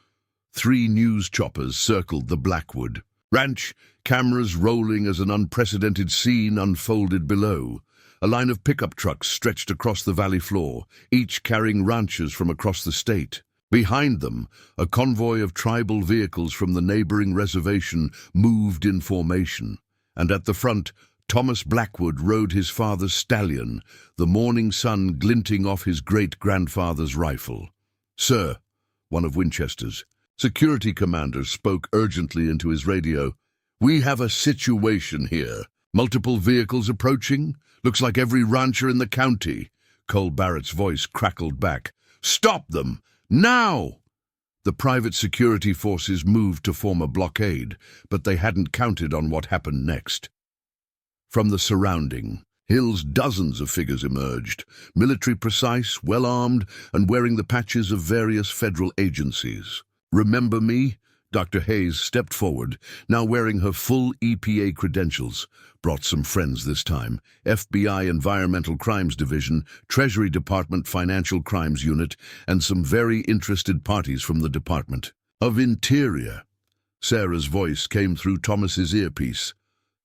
3 news choppers circled the Blackwood ranch, cameras rolling as an unprecedented scene unfolded below. A line of pickup trucks stretched across the valley floor, each carrying ranchers from across the state. Behind them, a convoy of tribal vehicles from the neighboring reservation moved in formation, and at the front, Thomas Blackwood rode his father's stallion, the morning sun glinting off his great-grandfather's rifle. Sir, one of Winchester's security commanders spoke urgently into his radio. We have a situation here. Multiple vehicles approaching. Looks like every rancher in the county. Cole Barrett's voice crackled back. Stop them! Now! The private security forces moved to form a blockade, but they hadn't counted on what happened next. From the surrounding hills, dozens of figures emerged, military precise, well-armed, and wearing the patches of various federal agencies. Remember me? Dr. Hayes stepped forward, now wearing her full EPA credentials. Brought some friends this time. FBI Environmental Crimes Division, Treasury Department Financial Crimes Unit, and some very interested parties from the Department of Interior. Sarah's voice came through Thomas's earpiece.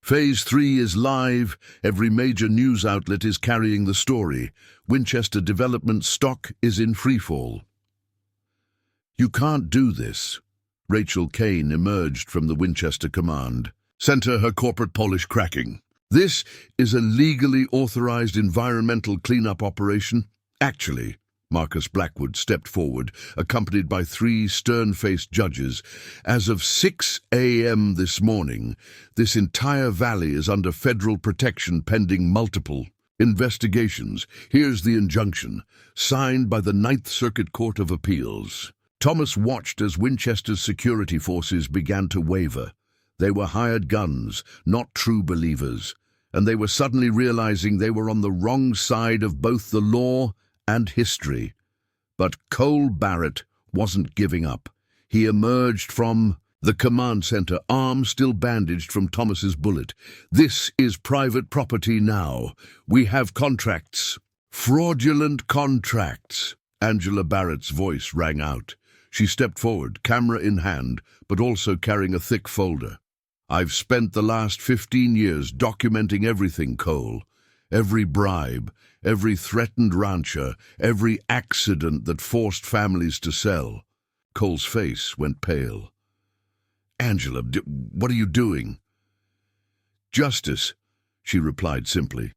Phase 3 is live. Every major news outlet is carrying the story. Winchester Development stock is in freefall. You can't do this. Rachel Kane emerged from the Winchester command. Center her corporate polish cracking. This is a legally authorized environmental cleanup operation. Actually, Marcus Blackwood stepped forward, accompanied by 3 stern-faced judges. As of 6 a.m. this morning, this entire valley is under federal protection pending multiple investigations. Here's the injunction, signed by the Ninth Circuit Court of Appeals. Thomas watched as Winchester's security forces began to waver. They were hired guns, not true believers, and they were suddenly realizing they were on the wrong side of both the law and history. But Cole Barrett wasn't giving up. He emerged from the command center, arm still bandaged from Thomas's bullet. This is private property now. We have contracts. Fraudulent contracts. Angela Barrett's voice rang out. She stepped forward, camera in hand, but also carrying a thick folder. I've spent the last 15 years documenting everything, Cole. Every bribe, every threatened rancher, every accident that forced families to sell. Cole's face went pale. Angela, what are you doing? Justice, she replied simply.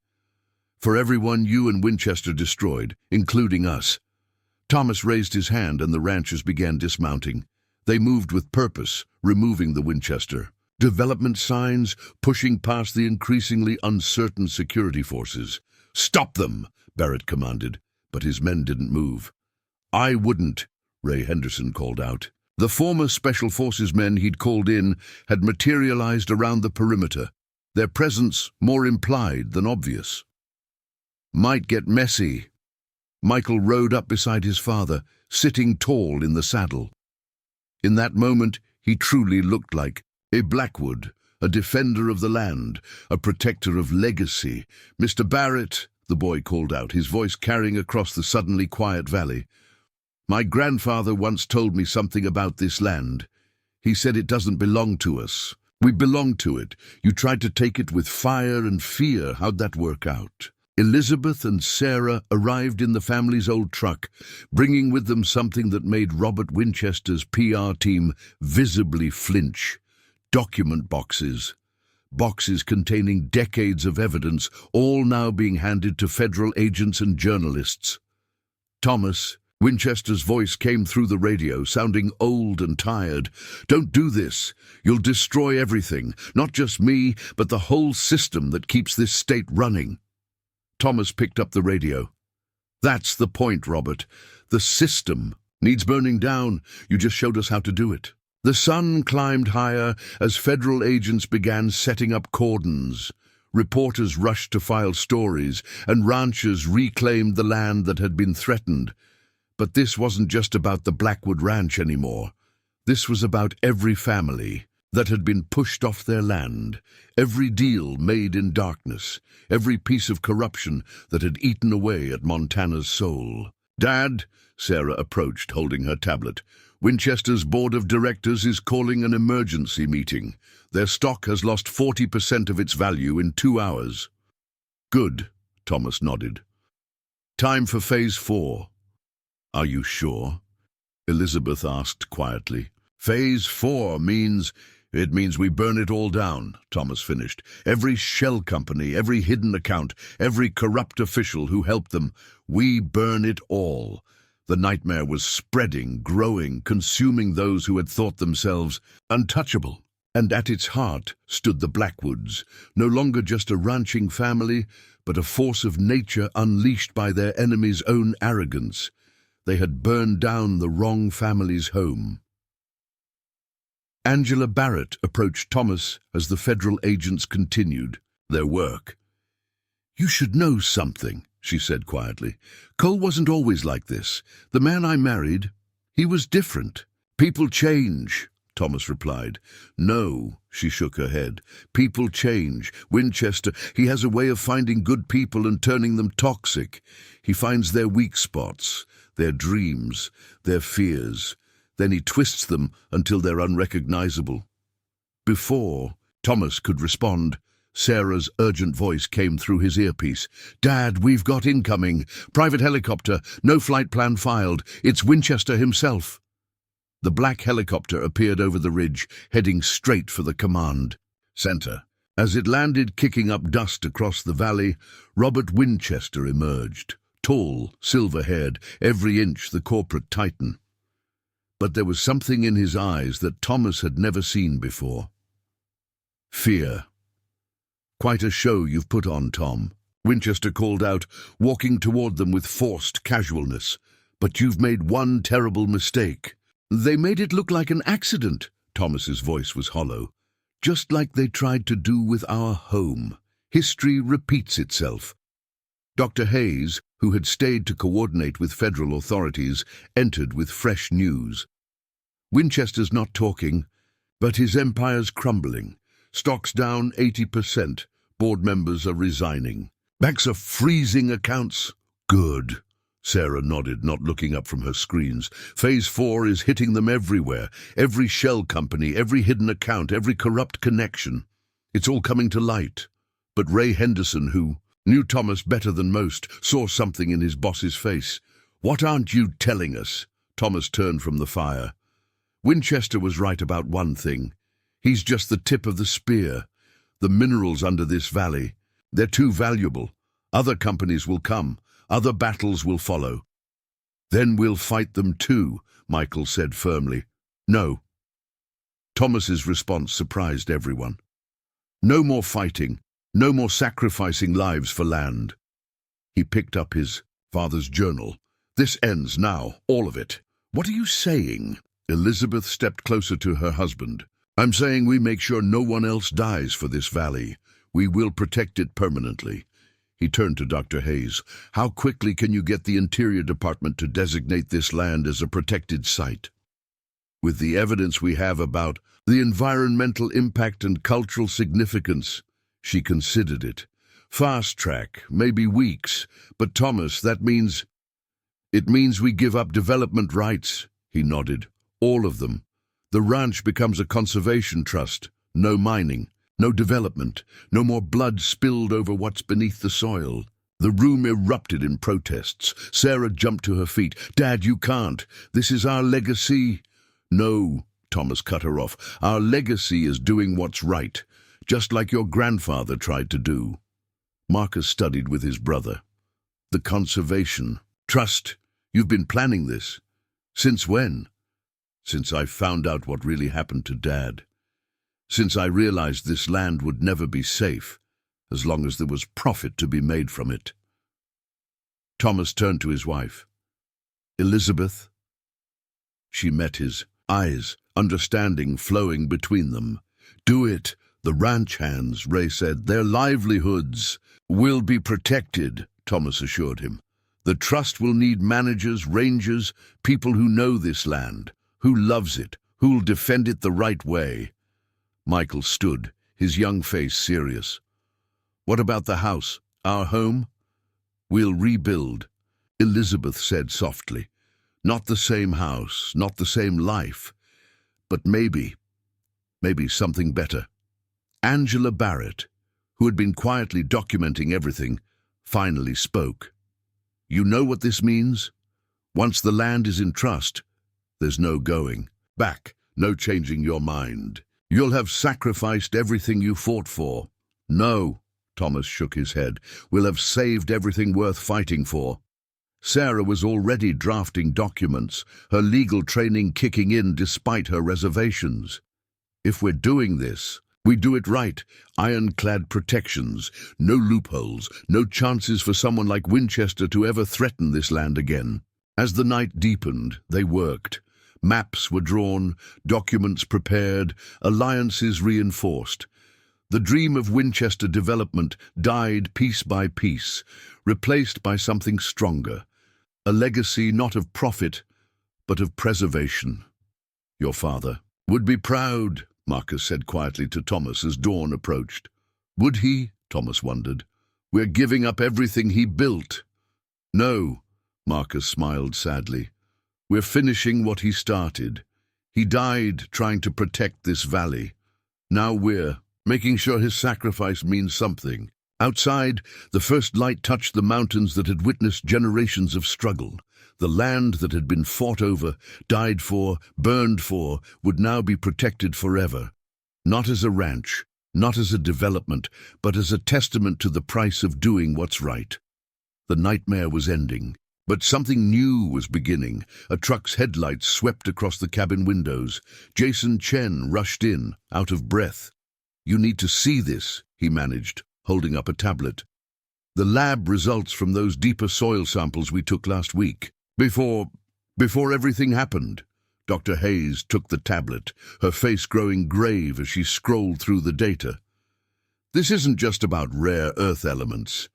For everyone you and Winchester destroyed, including us. Thomas raised his hand and the ranchers began dismounting. They moved with purpose, removing the Winchester. Development signs, pushing past the increasingly uncertain security forces. Stop them, Barrett commanded, but his men didn't move. I wouldn't, Ray Henderson called out. The former Special Forces men he'd called in had materialized around the perimeter, their presence more implied than obvious. Might get messy. Michael rode up beside his father, sitting tall in the saddle. In that moment, he truly looked like a Blackwood, a defender of the land, a protector of legacy. Mr. Barrett, the boy called out, his voice carrying across the suddenly quiet valley. My grandfather once told me something about this land. He said it doesn't belong to us. We belong to it. You tried to take it with fire and fear. How'd that work out? Elizabeth and Sarah arrived in the family's old truck, bringing with them something that made Robert Winchester's PR team visibly flinch. Document boxes. Boxes containing decades of evidence, all now being handed to federal agents and journalists. Thomas, Winchester's voice came through the radio, sounding old and tired. Don't do this. You'll destroy everything, not just me, but the whole system that keeps this state running. Thomas picked up the radio. That's the point, Robert. The system needs burning down. You just showed us how to do it. The sun climbed higher as federal agents began setting up cordons. Reporters rushed to file stories, and ranchers reclaimed the land that had been threatened. But this wasn't just about the Blackwood Ranch anymore. This was about every family that had been pushed off their land, every deal made in darkness, every piece of corruption that had eaten away at Montana's soul. Dad, Sarah approached, holding her tablet. Winchester's board of directors is calling an emergency meeting. Their stock has lost 40% of its value in 2 hours. Good, Thomas nodded. Time for Phase 4. Are you sure? Elizabeth asked quietly. Phase 4 means we burn it all down, Thomas finished. Every shell company, every hidden account, every corrupt official who helped them, we burn it all. The nightmare was spreading, growing, consuming those who had thought themselves untouchable. And at its heart stood the Blackwoods, no longer just a ranching family, but a force of nature unleashed by their enemy's own arrogance. They had burned down the wrong family's home. Angela Barrett approached Thomas as the federal agents continued their work. You should know something, she said quietly. Cole wasn't always like this. The man I married, he was different. People change, Thomas replied. No, she shook her head. People change. Winchester, he has a way of finding good people and turning them toxic. He finds their weak spots, their dreams, their fears. Then he twists them until they're unrecognizable. Before Thomas could respond, Sarah's urgent voice came through his earpiece. Dad, we've got incoming. Private helicopter. No flight plan filed. It's Winchester himself. The black helicopter appeared over the ridge, heading straight for the command center. As it landed, kicking up dust across the valley, Robert Winchester emerged. Tall, silver-haired, every inch the corporate titan. But there was something in his eyes that Thomas had never seen before. Fear. Quite a show you've put on, Tom, Winchester called out, walking toward them with forced casualness. But you've made one terrible mistake. They made it look like an accident, Thomas's voice was hollow. Just like they tried to do with our home. History repeats itself. Dr. Hayes, who had stayed to coordinate with federal authorities, entered with fresh news. Winchester's not talking, but his empire's crumbling. Stocks down 80%. Board members are resigning. Banks are freezing accounts. Good. Sarah nodded, not looking up from her screens. Phase 4 is hitting them everywhere. Every shell company, every hidden account, every corrupt connection. It's all coming to light. But Ray Henderson, who knew Thomas better than most, saw something in his boss's face. "What aren't you telling us?" Thomas turned from the fire. Winchester was right about one thing. He's just the tip of the spear. The minerals under this valley, they're too valuable. Other companies will come. Other battles will follow. "Then we'll fight them too," Michael said firmly. "No." Thomas's response surprised everyone. No more fighting. No more sacrificing lives for land. He picked up his father's journal. "This ends now, all of it." "What are you saying?" Elizabeth stepped closer to her husband. "I'm saying we make sure no one else dies for this valley. We will protect it permanently." He turned to Dr. Hayes. "How quickly can you get the Interior Department to designate this land as a protected site?" "With the evidence we have about the environmental impact and cultural significance," she considered it. "Fast track, maybe weeks. But Thomas, it means we give up development rights." He nodded. "All of them. The ranch becomes a conservation trust. No mining. No development, no more blood spilled over what's beneath the soil." The room erupted in protests. Sarah jumped to her feet. "Dad, you can't. This is our legacy." "No," Thomas cut her off. "Our legacy is doing what's right, just like your grandfather tried to do." Marcus studied with his brother. "The conservation trust. You've been planning this. Since when?" "Since I found out what really happened to Dad. Since I realized this land would never be safe, as long as there was profit to be made from it." Thomas turned to his wife. "Elizabeth?" She met his eyes, understanding flowing between them. "Do it. The ranch hands," Ray said. "Their livelihoods will be protected," Thomas assured him. "The trust will need managers, rangers, people who know this land, who loves it, who'll defend it the right way." Michael stood, his young face serious. "What about the house, our home?" "We'll rebuild," Elizabeth said softly. "Not the same house, not the same life, but maybe something better." Angela Barrett, who had been quietly documenting everything, finally spoke. "You know what this means? Once the land is in trust, there's no going back, no changing your mind. You'll have sacrificed everything you fought for." "No," Thomas shook his head. "We'll have saved everything worth fighting for." Sarah was already drafting documents, her legal training kicking in despite her reservations. "If we're doing this, we do it right. Ironclad protections, no loopholes, no chances for someone like Winchester to ever threaten this land again." As the night deepened, they worked. Maps were drawn, documents prepared, alliances reinforced. The dream of Winchester development died piece by piece, replaced by something stronger, a legacy not of profit, but of preservation. "Your father would be proud," Marcus said quietly to Thomas as dawn approached. "Would he?" Thomas wondered. "We're giving up everything he built." "No," Marcus smiled sadly. "We're finishing what he started. He died trying to protect this valley. Now we're making sure his sacrifice means something." Outside, the first light touched the mountains that had witnessed generations of struggle. The land that had been fought over, died for, burned for, would now be protected forever. Not as a ranch, not as a development, but as a testament to the price of doing what's right. The nightmare was ending. But something new was beginning. A truck's headlights swept across the cabin windows. Jason Chen rushed in, out of breath. "You need to see this," he managed, holding up a tablet. "The lab results from those deeper soil samples we took last week. Before everything happened." Dr. Hayes took the tablet, her face growing grave as she scrolled through the data. "This isn't just about rare earth elements.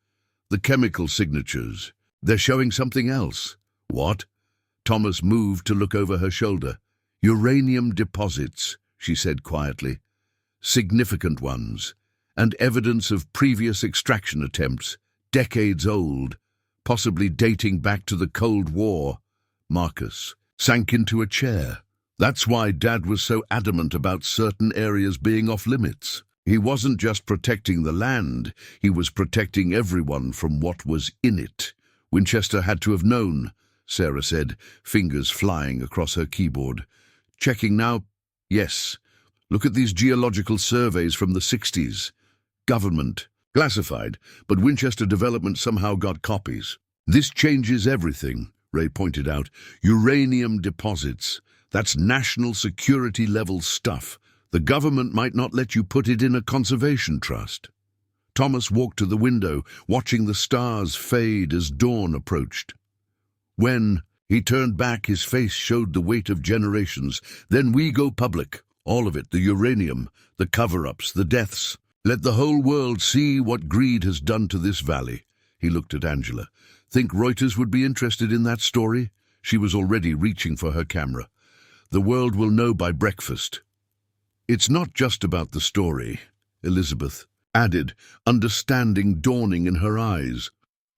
The chemical signatures, they're showing something else." "What?" Thomas moved to look over her shoulder. "Uranium deposits," she said quietly. "Significant ones, and evidence of previous extraction attempts, decades old, possibly dating back to the Cold War. Marcus sank into a chair. That's why Dad was so adamant about certain areas being off limits. He wasn't just protecting the land, he was protecting everyone from what was in it. Winchester had to have known, Sarah said, fingers flying across her keyboard. Checking now? Yes. Look at these geological surveys from the 60s. Government. Classified, but Winchester Development somehow got copies. This changes everything, Ray pointed out. Uranium deposits. That's national security level stuff. The government might not let you put it in a conservation trust. Thomas walked to the window, watching the stars fade as dawn approached. When he turned back, his face showed the weight of generations. Then we go public. All of it, the uranium, the cover-ups, the deaths. Let the whole world see what greed has done to this valley. He looked at Angela. Think Reuters would be interested in that story? She was already reaching for her camera. The world will know by breakfast. It's not just about the story, Elizabeth added, understanding dawning in her eyes.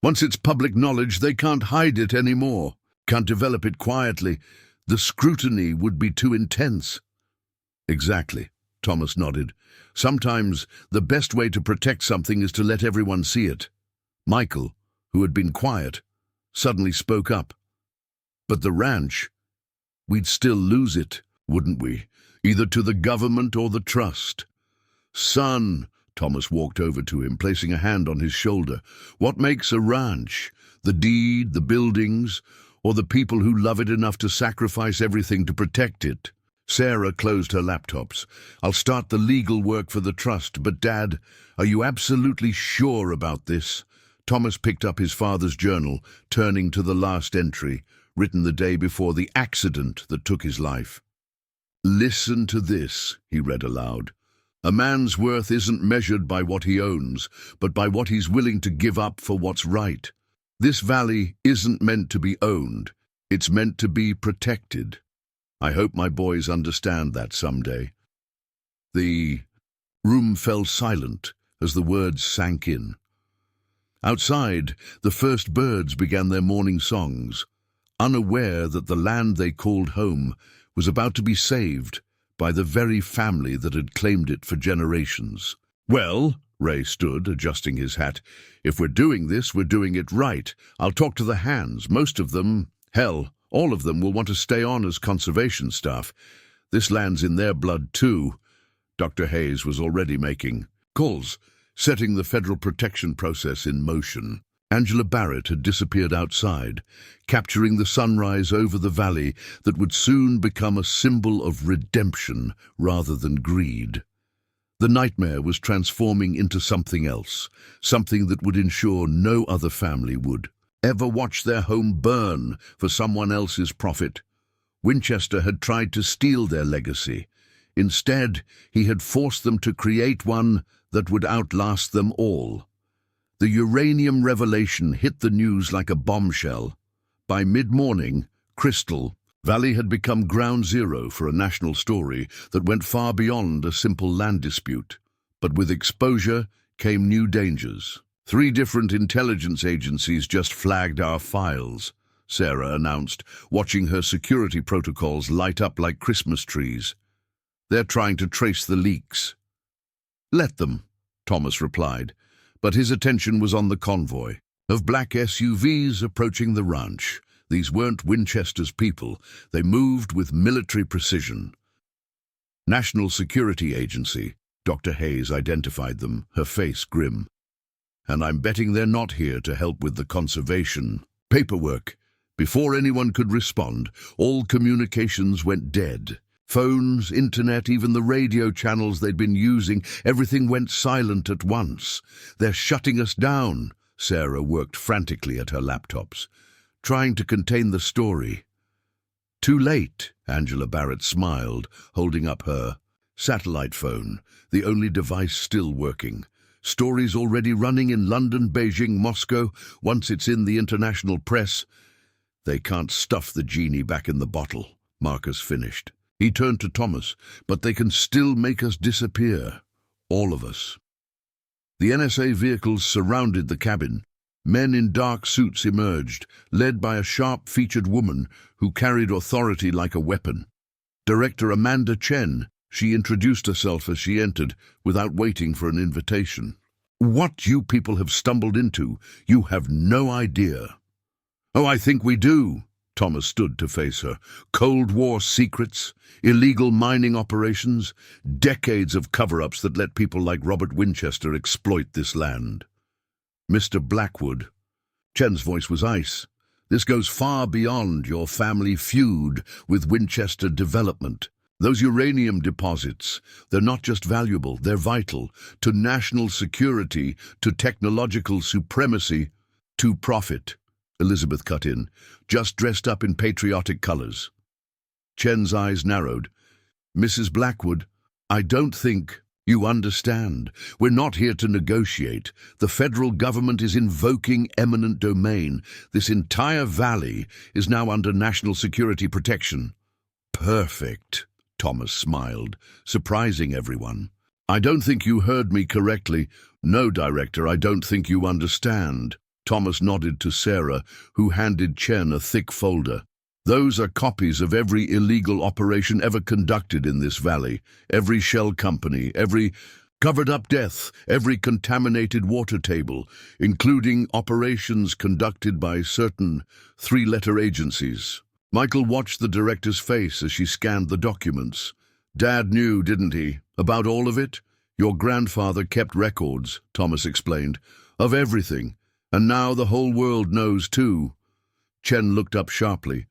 Once it's public knowledge, they can't hide it anymore. Can't develop it quietly. The scrutiny would be too intense. Exactly, Thomas nodded. Sometimes the best way to protect something is to let everyone see it. Michael, who had been quiet, suddenly spoke up. But the ranch, we'd still lose it, wouldn't we? Either to the government or the trust. Son, Thomas walked over to him, placing a hand on his shoulder. What makes a ranch? The deed, the buildings, or the people who love it enough to sacrifice everything to protect it? Sarah closed her laptops. I'll start the legal work for the trust, but Dad, are you absolutely sure about this? Thomas picked up his father's journal, turning to the last entry, written the day before the accident that took his life. Listen to this, he read aloud. A man's worth isn't measured by what he owns, but by what he's willing to give up for what's right. This valley isn't meant to be owned. It's meant to be protected. I hope my boys understand that someday. The room fell silent as the words sank in. Outside, the first birds began their morning songs, unaware that the land they called home was about to be saved by the very family that had claimed it for generations. Well, Ray stood, adjusting his hat, if we're doing this, we're doing it right. I'll talk to the hands. Most of them, hell, all of them will want to stay on as conservation staff. This land's in their blood too. Dr. Hayes was already making calls, setting the federal protection process in motion. Angela Barrett had disappeared outside, capturing the sunrise over the valley that would soon become a symbol of redemption rather than greed. The nightmare was transforming into something else, something that would ensure no other family would ever watch their home burn for someone else's profit. Winchester had tried to steal their legacy. Instead, he had forced them to create one that would outlast them all. The uranium revelation hit the news like a bombshell. By mid-morning, Crystal Valley had become ground zero for a national story that went far beyond a simple land dispute. But with exposure came new dangers. 3 different intelligence agencies just flagged our files, Sarah announced, watching her security protocols light up like Christmas trees. They're trying to trace the leaks. Let them, Thomas replied, but his attention was on the convoy of black SUVs approaching the ranch. These weren't Winchester's people. They moved with military precision. National Security Agency, Dr. Hayes identified them, her face grim. And I'm betting they're not here to help with the conservation paperwork. Before anyone could respond, all communications went dead. Phones, internet, even the radio channels they'd been using, everything went silent at once. They're shutting us down. Sarah worked frantically at her laptops, trying to contain the story. Too late, Angela Barrett smiled, holding up her satellite phone, the only device still working. Stories already running in London, Beijing, Moscow. Once it's in the international press, they can't stuff the genie back in the bottle, Marcus finished. He turned to Thomas, but they can still make us disappear. All of us. The NSA vehicles surrounded the cabin, Men in dark suits emerged, led by a sharp-featured woman who carried authority like a weapon. Director Amanda Chen, she introduced herself as she entered, without waiting for an invitation. "What you people have stumbled into, you have no idea." "Oh, I think we do." Thomas stood to face her. "Cold War secrets, illegal mining operations, decades of cover-ups that let people like Robert Winchester exploit this land." "Mr. Blackwood," Chen's voice was ice, "this goes far beyond your family feud with Winchester Development. Those uranium deposits, they're not just valuable, they're vital to national security, to technological supremacy, to profit." Elizabeth cut in, just dressed up in patriotic colors. Chen's eyes narrowed. "Mrs. Blackwood, I don't think you understand. We're not here to negotiate. The federal government is invoking eminent domain. This entire valley is now under national security protection." "Perfect," Thomas smiled, surprising everyone. "I don't think you heard me correctly. No, Director, I don't think you understand." Thomas nodded to Sarah, who handed Chen a thick folder. "Those are copies of every illegal operation ever conducted in this valley, every shell company, every covered-up death, every contaminated water table, including operations conducted by certain three-letter agencies." Michael watched the director's face as she scanned the documents. "Dad knew, didn't he, about all of it? Your grandfather kept records," Thomas explained, "of everything. And now the whole world knows too." Chen looked up sharply.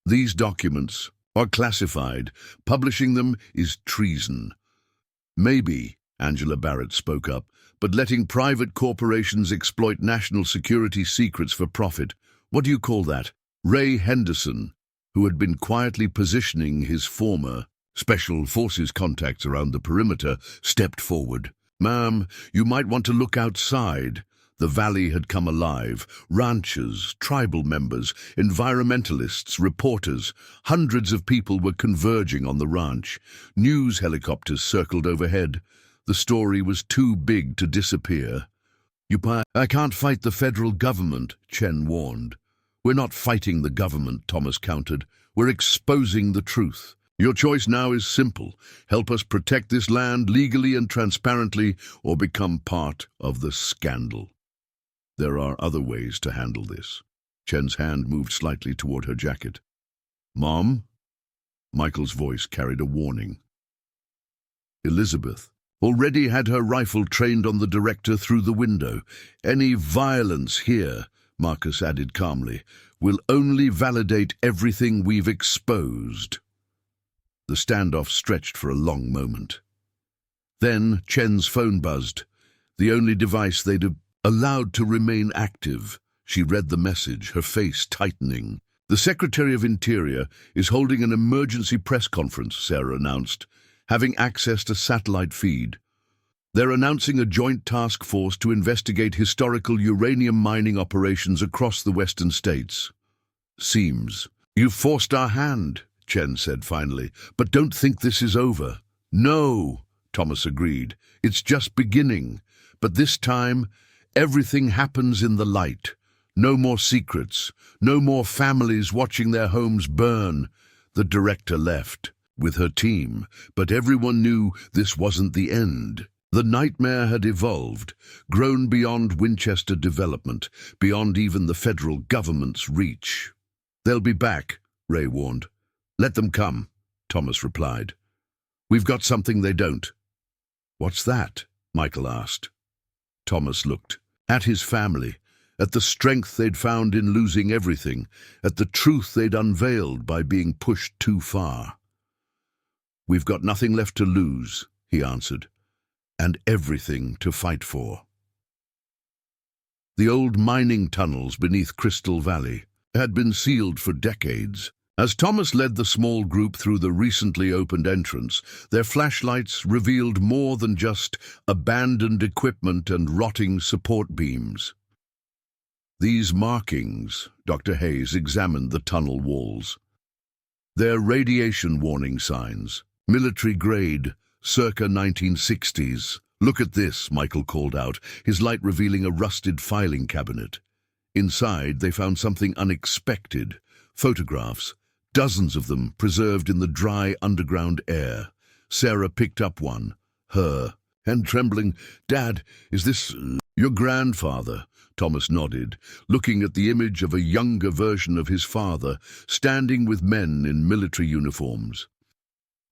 "These documents are classified. Publishing them is treason." "Maybe," Angela Barrett spoke up, "but letting private corporations exploit national security secrets for profit, what do you call that?" Ray Henderson, who had been quietly positioning his former Special Forces contacts around the perimeter, stepped forward. "Ma'am, you might want to look outside." The valley had come alive. Ranchers, tribal members, environmentalists, reporters. Hundreds of people were converging on the ranch. News helicopters circled overhead. The story was too big to disappear. "I can't fight the federal government," Chen warned. "We're not fighting the government," Thomas countered. "We're exposing the truth. Your choice now is simple. Help us protect this land legally and transparently, or become part of the scandal." "There are other ways to handle this." Chen's hand moved slightly toward her jacket. "Mom?" Michael's voice carried a warning. Elizabeth already had her rifle trained on the director through the window. "Any violence here," Marcus added calmly, "will only validate everything we've exposed." The standoff stretched for a long moment. Then Chen's phone buzzed, the only device they'd allowed to remain active. She read the message, her face tightening. "The Secretary of Interior is holding an emergency press conference," Sarah announced, having access to satellite feed. "They're announcing a joint task force to investigate historical uranium mining operations across the western states." "Seems you've forced our hand," Chen said finally, "but don't think this is over." "No," Thomas agreed. "It's just beginning. But this time, everything happens in the light. No more secrets. No more families watching their homes burn." The director left with her team, but everyone knew this wasn't the end. The nightmare had evolved, grown beyond Winchester Development, beyond even the federal government's reach. "They'll be back," Ray warned. "Let them come," Thomas replied. "We've got something they don't." "What's that?" Michael asked. Thomas looked at his family, at the strength they'd found in losing everything, at the truth they'd unveiled by being pushed too far. "We've got nothing left to lose," he answered, "and everything to fight for." The old mining tunnels beneath Crystal Valley had been sealed for decades. As Thomas led the small group through the recently opened entrance, their flashlights revealed more than just abandoned equipment and rotting support beams. These markings, Dr. Hayes examined the tunnel walls. They're radiation warning signs, military grade, circa 1960s. "Look at this," Michael called out, his light revealing a rusted filing cabinet. Inside, they found something unexpected. Photographs, dozens of them preserved in the dry underground air. Sarah picked up one, hand trembling. "Dad, is this your grandfather?" Thomas nodded, looking at the image of a younger version of his father, standing with men in military uniforms.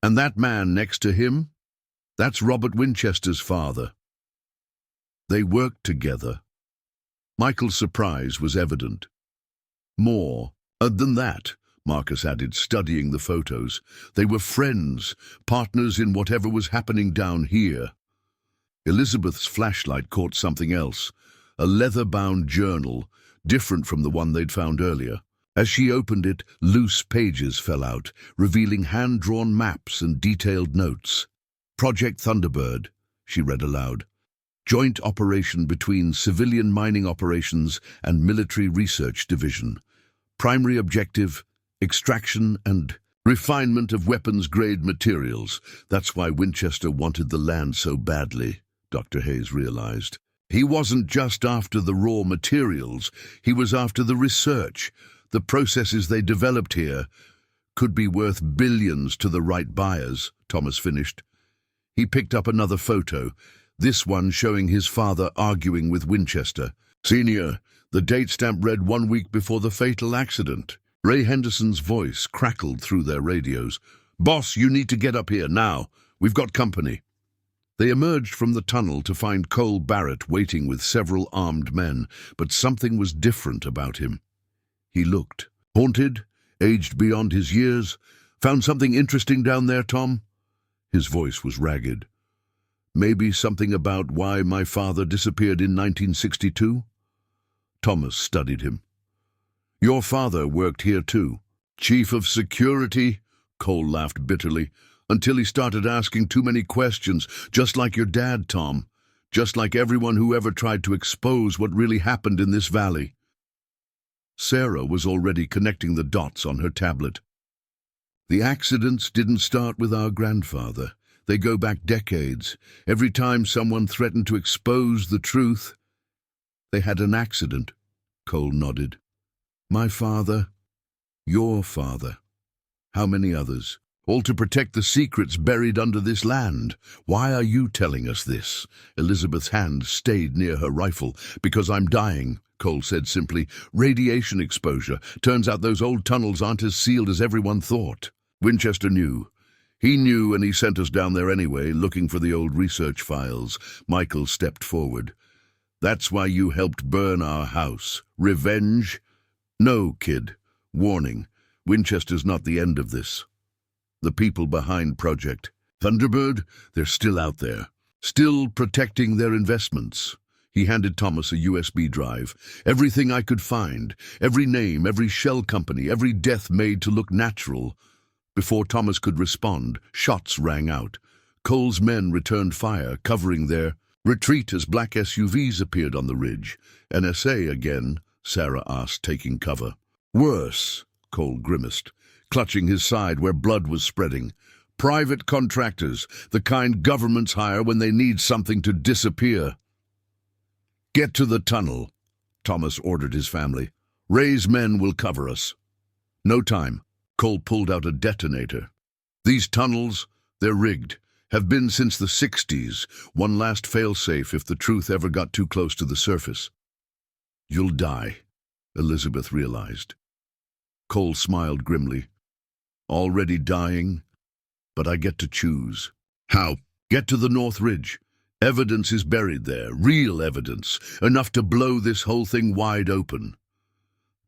"And that man next to him? That's Robert Winchester's father." They worked together. Michael's surprise was evident. "More than that," Marcus added, studying the photos. "They were friends, partners in whatever was happening down here." Elizabeth's flashlight caught something else, a leather-bound journal, different from the one they'd found earlier. As she opened it, loose pages fell out, revealing hand-drawn maps and detailed notes. "Project Thunderbird," she read aloud. "Joint operation between Civilian Mining Operations and Military Research Division. Primary objective, extraction and refinement of weapons-grade materials. That's why Winchester wanted the land so badly," Dr. Hayes realized. "He wasn't just after the raw materials, he was after the research. The processes they developed here could be worth billions to the right buyers," Thomas finished. He picked up another photo, this one showing his father arguing with Winchester. "Senior, the date stamp read 1 week before the fatal accident." Ray Henderson's voice crackled through their radios. "Boss, you need to get up here now. We've got company." They emerged from the tunnel to find Cole Barrett waiting with several armed men, but something was different about him. He looked haunted, aged beyond his years. "Found something interesting down there, Tom?" His voice was ragged. "Maybe something about why my father disappeared in 1962? Thomas studied him. "Your father worked here too." "Chief of security?" Cole laughed bitterly. "Until he started asking too many questions, just like your dad, Tom. Just like everyone who ever tried to expose what really happened in this valley." Sarah was already connecting the dots on her tablet. "The accidents didn't start with our grandfather. They go back decades. Every time someone threatened to expose the truth, they had an accident." Cole nodded. "My father, your father. How many others? All to protect the secrets buried under this land. Why are you telling us this?" Elizabeth's hand stayed near her rifle. "Because I'm dying," Cole said simply. "Radiation exposure. Turns out those old tunnels aren't as sealed as everyone thought." Winchester knew. He knew, and he sent us down there anyway, looking for the old research files. Michael stepped forward. "That's why you helped burn our house. Revenge?" "No, kid. Warning. Winchester's not the end of this. The people behind Project Thunderbird, they're still out there, still protecting their investments." He handed Thomas a USB drive. "Everything I could find, every name, every shell company, every death made to look natural." Before Thomas could respond, shots rang out. Cole's men returned fire, covering their retreat as black SUVs appeared on the ridge. "NSA again?" Sarah asked, taking cover. "Worse," Cole grimaced, clutching his side where blood was spreading. "Private contractors, the kind governments hire when they need something to disappear." "Get to the tunnel," Thomas ordered his family. "Ray's men will cover us." "No time." Cole pulled out a detonator. "These tunnels, they're rigged. Have been since the 60s. One last failsafe if the truth ever got too close to the surface." "You'll die," Elizabeth realized. Cole smiled grimly. "Already dying? But I get to choose." "How?" "Get to the North Ridge. Evidence is buried there, real evidence, enough to blow this whole thing wide open."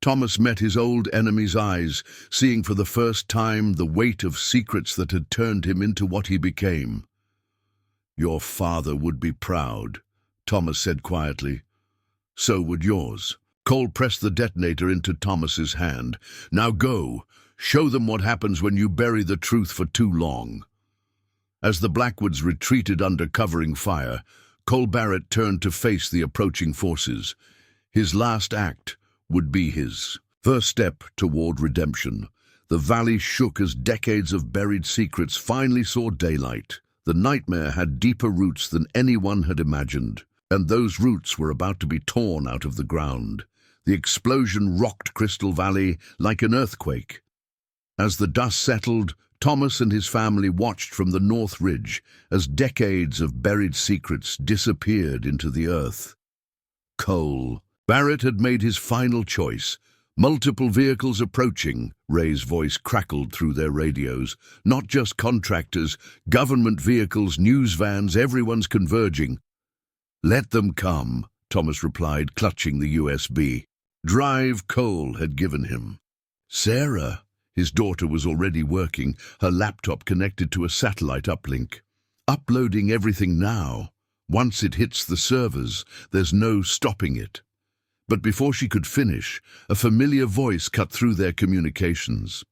Thomas met his old enemy's eyes, seeing for the first time the weight of secrets that had turned him into what he became. "Your father would be proud," Thomas said quietly. "So would yours." Cole pressed the detonator into Thomas's hand. "Now go. Show them what happens when you bury the truth for too long." As the Blackwoods retreated under covering fire, Cole Barrett turned to face the approaching forces. His last act would be his first step toward redemption. The valley shook as decades of buried secrets finally saw daylight. The nightmare had deeper roots than anyone had imagined, and those roots were about to be torn out of the ground. The explosion rocked Crystal Valley like an earthquake. As the dust settled, Thomas and his family watched from the North Ridge as decades of buried secrets disappeared into the earth. Coal. Barrett had made his final choice. Multiple vehicles approaching, Ray's voice crackled through their radios. Not just contractors, government vehicles, news vans, everyone's converging. Let them come, Thomas replied, clutching the USB. Drive Cole had given him. Sarah, his daughter, was already working, her laptop connected to a satellite uplink. Uploading everything now. Once it hits the servers, there's no stopping it. But before she could finish, a familiar voice cut through their communications.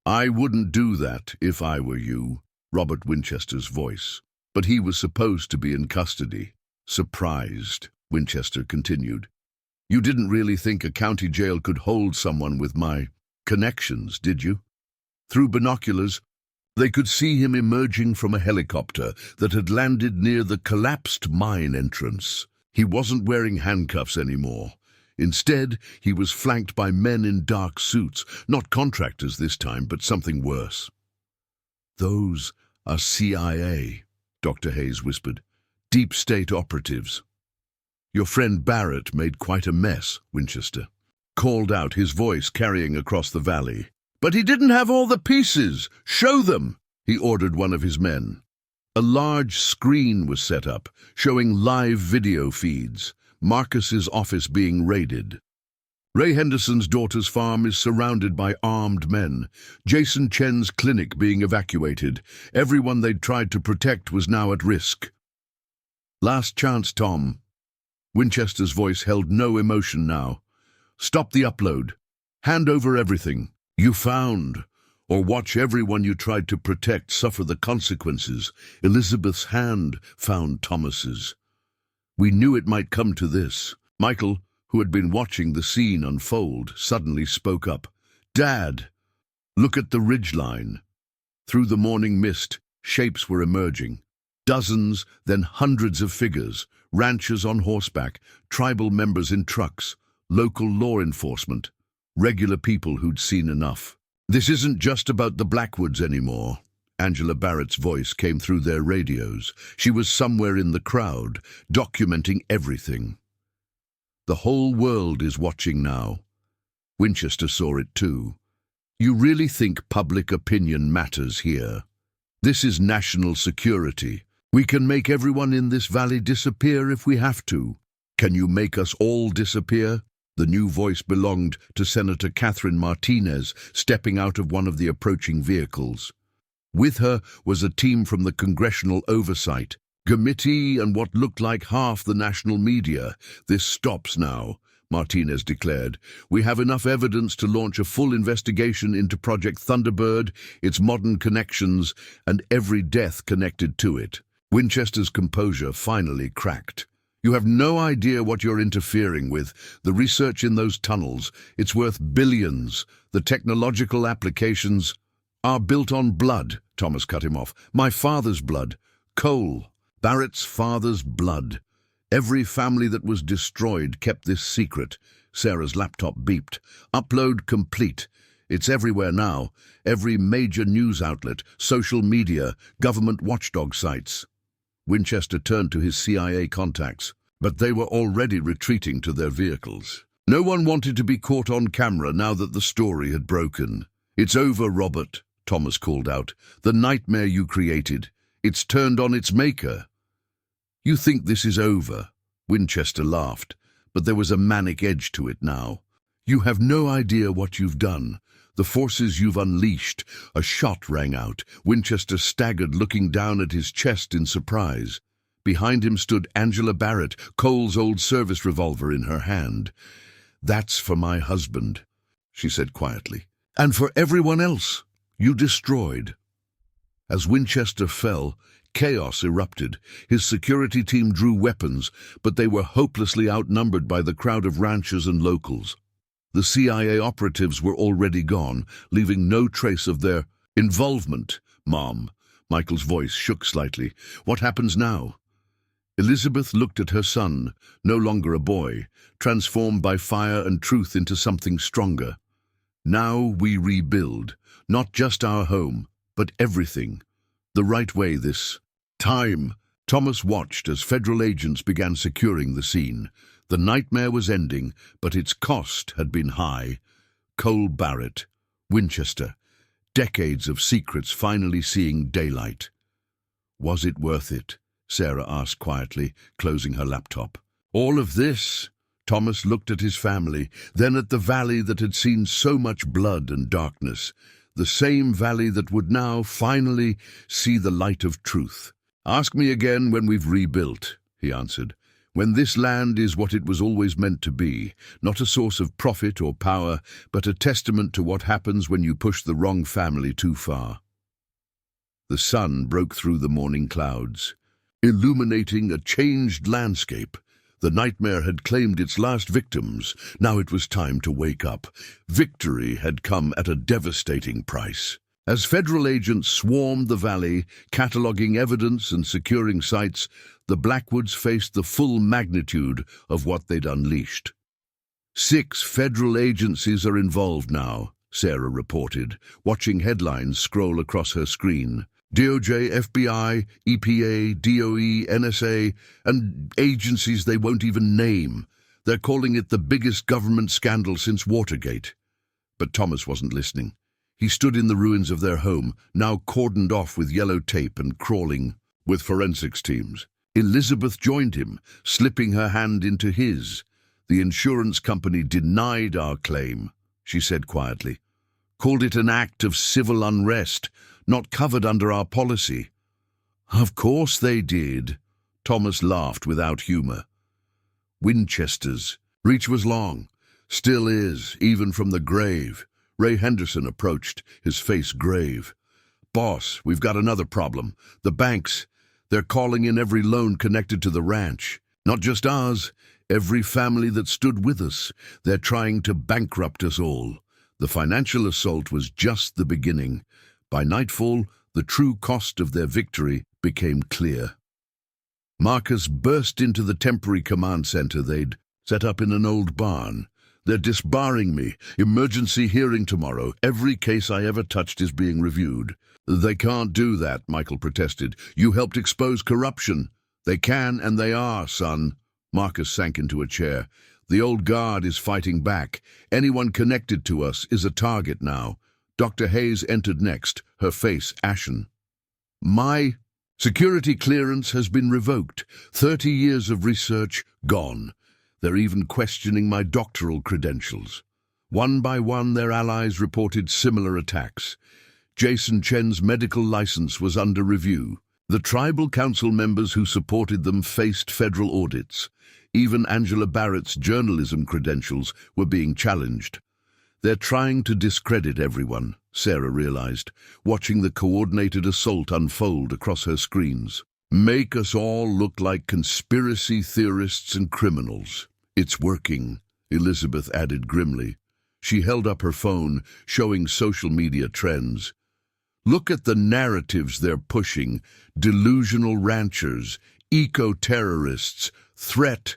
I wouldn't do that if I were you, Robert Winchester's voice. But he was supposed to be in custody. Surprised, Winchester continued. You didn't really think a county jail could hold someone with my connections, did you? Through binoculars, they could see him emerging from a helicopter that had landed near the collapsed mine entrance. He wasn't wearing handcuffs anymore. Instead, he was flanked by men in dark suits, not contractors this time, but something worse. Those are CIA, Dr. Hayes whispered. Deep state operatives. Your friend Barrett made quite a mess, Winchester called out, his voice carrying across the valley. But he didn't have all the pieces. Show them, he ordered one of his men. A large screen was set up, showing live video feeds. Marcus's office being raided. Ray Henderson's daughter's farm is surrounded by armed men. Jason Chen's clinic being evacuated. Everyone they'd tried to protect was now at risk. Last chance, Tom. Winchester's voice held no emotion now. Stop the upload. Hand over everything you found, or watch everyone you tried to protect suffer the consequences. Elizabeth's hand found Thomas's. We knew it might come to this. Michael, who had been watching the scene unfold, suddenly spoke up. Dad, look at the ridgeline. Through the morning mist, shapes were emerging. Dozens, then hundreds of figures, ranchers on horseback, tribal members in trucks, local law enforcement, regular people who'd seen enough. This isn't just about the Blackwoods anymore. Angela Barrett's voice came through their radios. She was somewhere in the crowd, documenting everything. The whole world is watching now. Winchester saw it too. You really think public opinion matters here? This is national security. We can make everyone in this valley disappear if we have to. Can you make us all disappear? The new voice belonged to Senator Catherine Martinez, stepping out of one of the approaching vehicles. With her was a team from the Congressional Oversight Committee and what looked like half the national media. This stops now, Martinez declared. We have enough evidence to launch a full investigation into Project Thunderbird, its modern connections, and every death connected to it. Winchester's composure finally cracked. You have no idea what you're interfering with. The research in those tunnels, it's worth billions. The technological applications are built on blood, Thomas cut him off. My father's blood. Cole, Barrett's father's blood. Every family that was destroyed kept this secret. Sarah's laptop beeped. Upload complete. It's everywhere now. Every major news outlet, social media, government watchdog sites. Winchester turned to his CIA contacts, but they were already retreating to their vehicles. No one wanted to be caught on camera now that the story had broken. It's over, Robert, Thomas called out. The nightmare you created. It's turned on its maker. You think this is over? Winchester laughed, but there was a manic edge to it now. You have no idea what you've done. The forces you've unleashed. A shot rang out. Winchester staggered, looking down at his chest in surprise. Behind him stood Angela Barrett, Cole's old service revolver in her hand. That's for my husband, she said quietly. And for everyone else you destroyed. As Winchester fell, chaos erupted. His security team drew weapons, but they were hopelessly outnumbered by the crowd of ranchers and locals. The CIA operatives were already gone, leaving no trace of their involvement. Mom, Michael's voice shook slightly. What happens now? Elizabeth looked at her son, no longer a boy, transformed by fire and truth into something stronger. Now we rebuild, not just our home, but everything. The right way this time. Thomas watched as federal agents began securing the scene. The nightmare was ending, but its cost had been high. Cole Barrett, Winchester, decades of secrets finally seeing daylight. Was it worth it? Sarah asked quietly, closing her laptop. All of this? Thomas looked at his family, then at the valley that had seen so much blood and darkness, the same valley that would now finally see the light of truth. Ask me again when we've rebuilt, he answered. When this land is what it was always meant to be, not a source of profit or power, but a testament to what happens when you push the wrong family too far. The sun broke through the morning clouds, illuminating a changed landscape. The nightmare had claimed its last victims. Now it was time to wake up. Victory had come at a devastating price. As federal agents swarmed the valley, cataloging evidence and securing sites, the Blackwoods faced the full magnitude of what they'd unleashed. 6 federal agencies are involved now, Sarah reported, watching headlines scroll across her screen. DOJ, FBI, EPA, DOE, NSA, and agencies they won't even name. They're calling it the biggest government scandal since Watergate. But Thomas wasn't listening. He stood in the ruins of their home, now cordoned off with yellow tape and crawling with forensics teams. Elizabeth joined him, slipping her hand into his. The insurance company denied our claim, she said quietly. Called it an act of civil unrest, not covered under our policy. Of course they did. Thomas laughed without humor. Winchester's reach was long, still is, even from the grave. Ray Henderson approached, his face grave. Boss, we've got another problem. The banks, they're calling in every loan connected to the ranch. Not just ours, every family that stood with us. They're trying to bankrupt us all. The financial assault was just the beginning. By nightfall, the true cost of their victory became clear. Marcus burst into the temporary command center they'd set up in an old barn. They're disbarring me. Emergency hearing tomorrow. Every case I ever touched is being reviewed. They can't do that, Michael protested. You helped expose corruption. They can and they are, son. Marcus sank into a chair. The old guard is fighting back. Anyone connected to us is a target now. Dr. Hayes entered next, her face ashen. My security clearance has been revoked. 30 years of research gone. They're even questioning my doctoral credentials. One by one, their allies reported similar attacks. Jason Chen's medical license was under review. The tribal council members who supported them faced federal audits. Even Angela Barrett's journalism credentials were being challenged. They're trying to discredit everyone, Sarah realized, watching the coordinated assault unfold across her screens. Make us all look like conspiracy theorists and criminals. It's working, Elizabeth added grimly. She held up her phone, showing social media trends. Look at the narratives they're pushing. Delusional ranchers, eco-terrorists, threat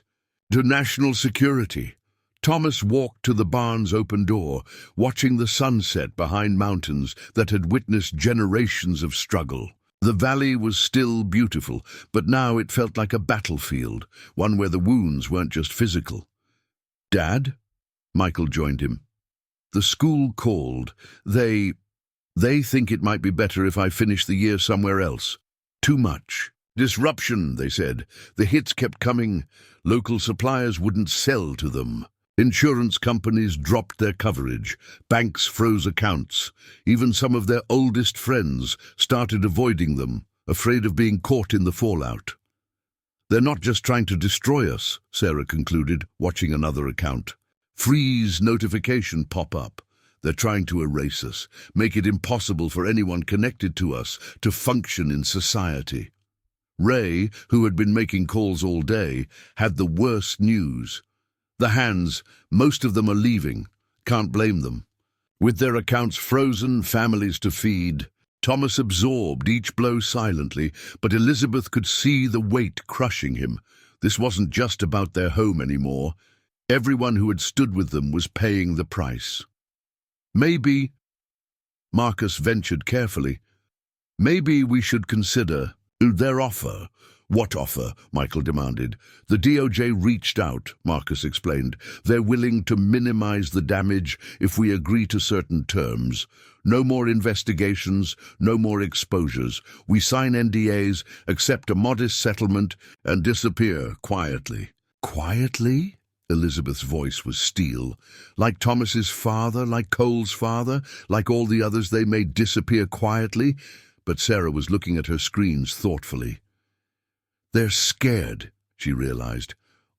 to national security. Thomas walked to the barn's open door, watching the sunset behind mountains that had witnessed generations of struggle. The valley was still beautiful, but now it felt like a battlefield, one where the wounds weren't just physical. Dad? Michael joined him. The school called. They think it might be better if I finish the year somewhere else. Too much. Disruption, they said. The hits kept coming. Local suppliers wouldn't sell to them. Insurance companies dropped their coverage. Banks froze accounts. Even some of their oldest friends started avoiding them, afraid of being caught in the fallout. They're not just trying to destroy us, Sarah concluded, watching another account. Freeze notification pop up. They're trying to erase us, make it impossible for anyone connected to us to function in society. Ray, who had been making calls all day, had the worst news. The hands, most of them are leaving. Can't blame them. With their accounts frozen, families to feed, Thomas absorbed each blow silently, but Elizabeth could see the weight crushing him. This wasn't just about their home anymore. Everyone who had stood with them was paying the price. Maybe, Marcus ventured carefully, maybe we should consider their offer. What offer? Michael demanded. The DOJ reached out, Marcus explained. They're willing to minimize the damage if we agree to certain terms. No more investigations, no more exposures. We sign NDAs, accept a modest settlement, and disappear quietly. Quietly? Elizabeth's voice was steel. Like Thomas's father, like Cole's father, like all the others, they may disappear quietly. But Sarah was looking at her screens thoughtfully. They're scared, she realized.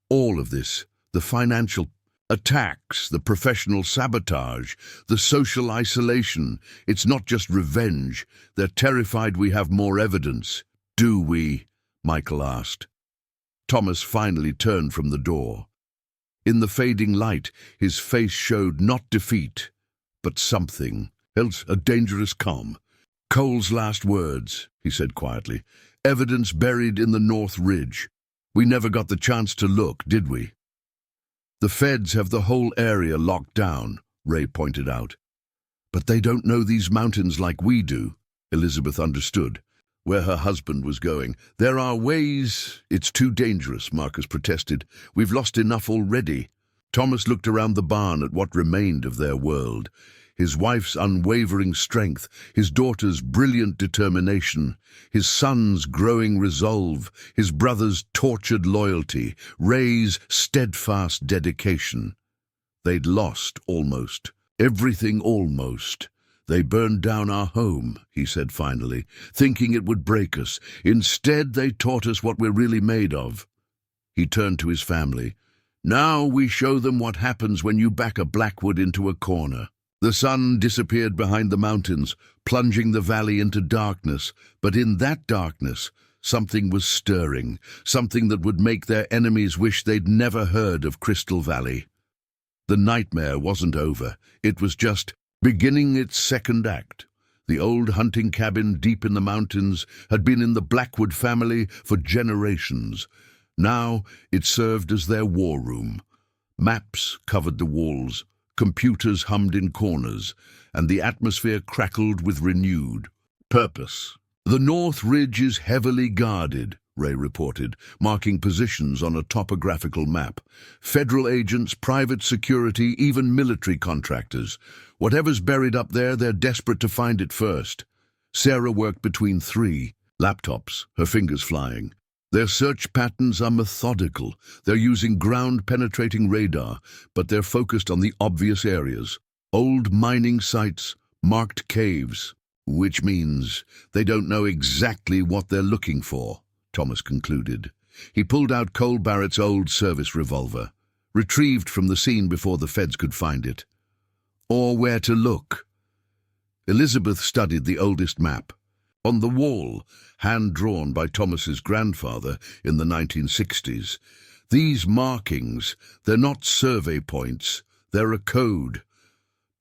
All of this, the financial attacks, the professional sabotage, the social isolation, it's not just revenge. They're terrified we have more evidence. Do we? Michael asked. Thomas finally turned from the door. In the fading light, his face showed not defeat, but something else, a dangerous calm. Cole's last words, he said quietly. Evidence buried in the North Ridge. We never got the chance to look, did we? The feds have the whole area locked down, Ray pointed out. But they don't know these mountains like we do. Elizabeth understood where her husband was going. There are ways. It's too dangerous, Marcus protested. We've lost enough already. Thomas looked around the barn at what remained of their world. His wife's unwavering strength, his daughter's brilliant determination, his son's growing resolve, his brother's tortured loyalty, Ray's steadfast dedication. They'd lost almost. Everything almost. They burned down our home, he said finally, thinking it would break us. Instead, they taught us what we're really made of. He turned to his family. Now we show them what happens when you back a Blackwood into a corner. The sun disappeared behind the mountains, plunging the valley into darkness. But in that darkness, something was stirring, something that would make their enemies wish they'd never heard of Crystal Valley. The nightmare wasn't over. It was just beginning its second act. The old hunting cabin deep in the mountains had been in the Blackwood family for generations. Now it served as their war room. Maps covered the walls. Computers hummed in corners, and the atmosphere crackled with renewed purpose. The North Ridge is heavily guarded, Ray reported, marking positions on a topographical map. Federal agents, private security, even military contractors. Whatever's buried up there, they're desperate to find it first. Sarah worked between 3 laptops, her fingers flying. Their search patterns are methodical. They're using ground-penetrating radar, but they're focused on the obvious areas. Old mining sites, marked caves, which means they don't know exactly what they're looking for, Thomas concluded. He pulled out Cole Barrett's old service revolver, retrieved from the scene before the feds could find it. Or where to look. Elizabeth studied the oldest map. On the wall, hand-drawn by Thomas's grandfather in the 1960s. These markings, they're not survey points, they're a code.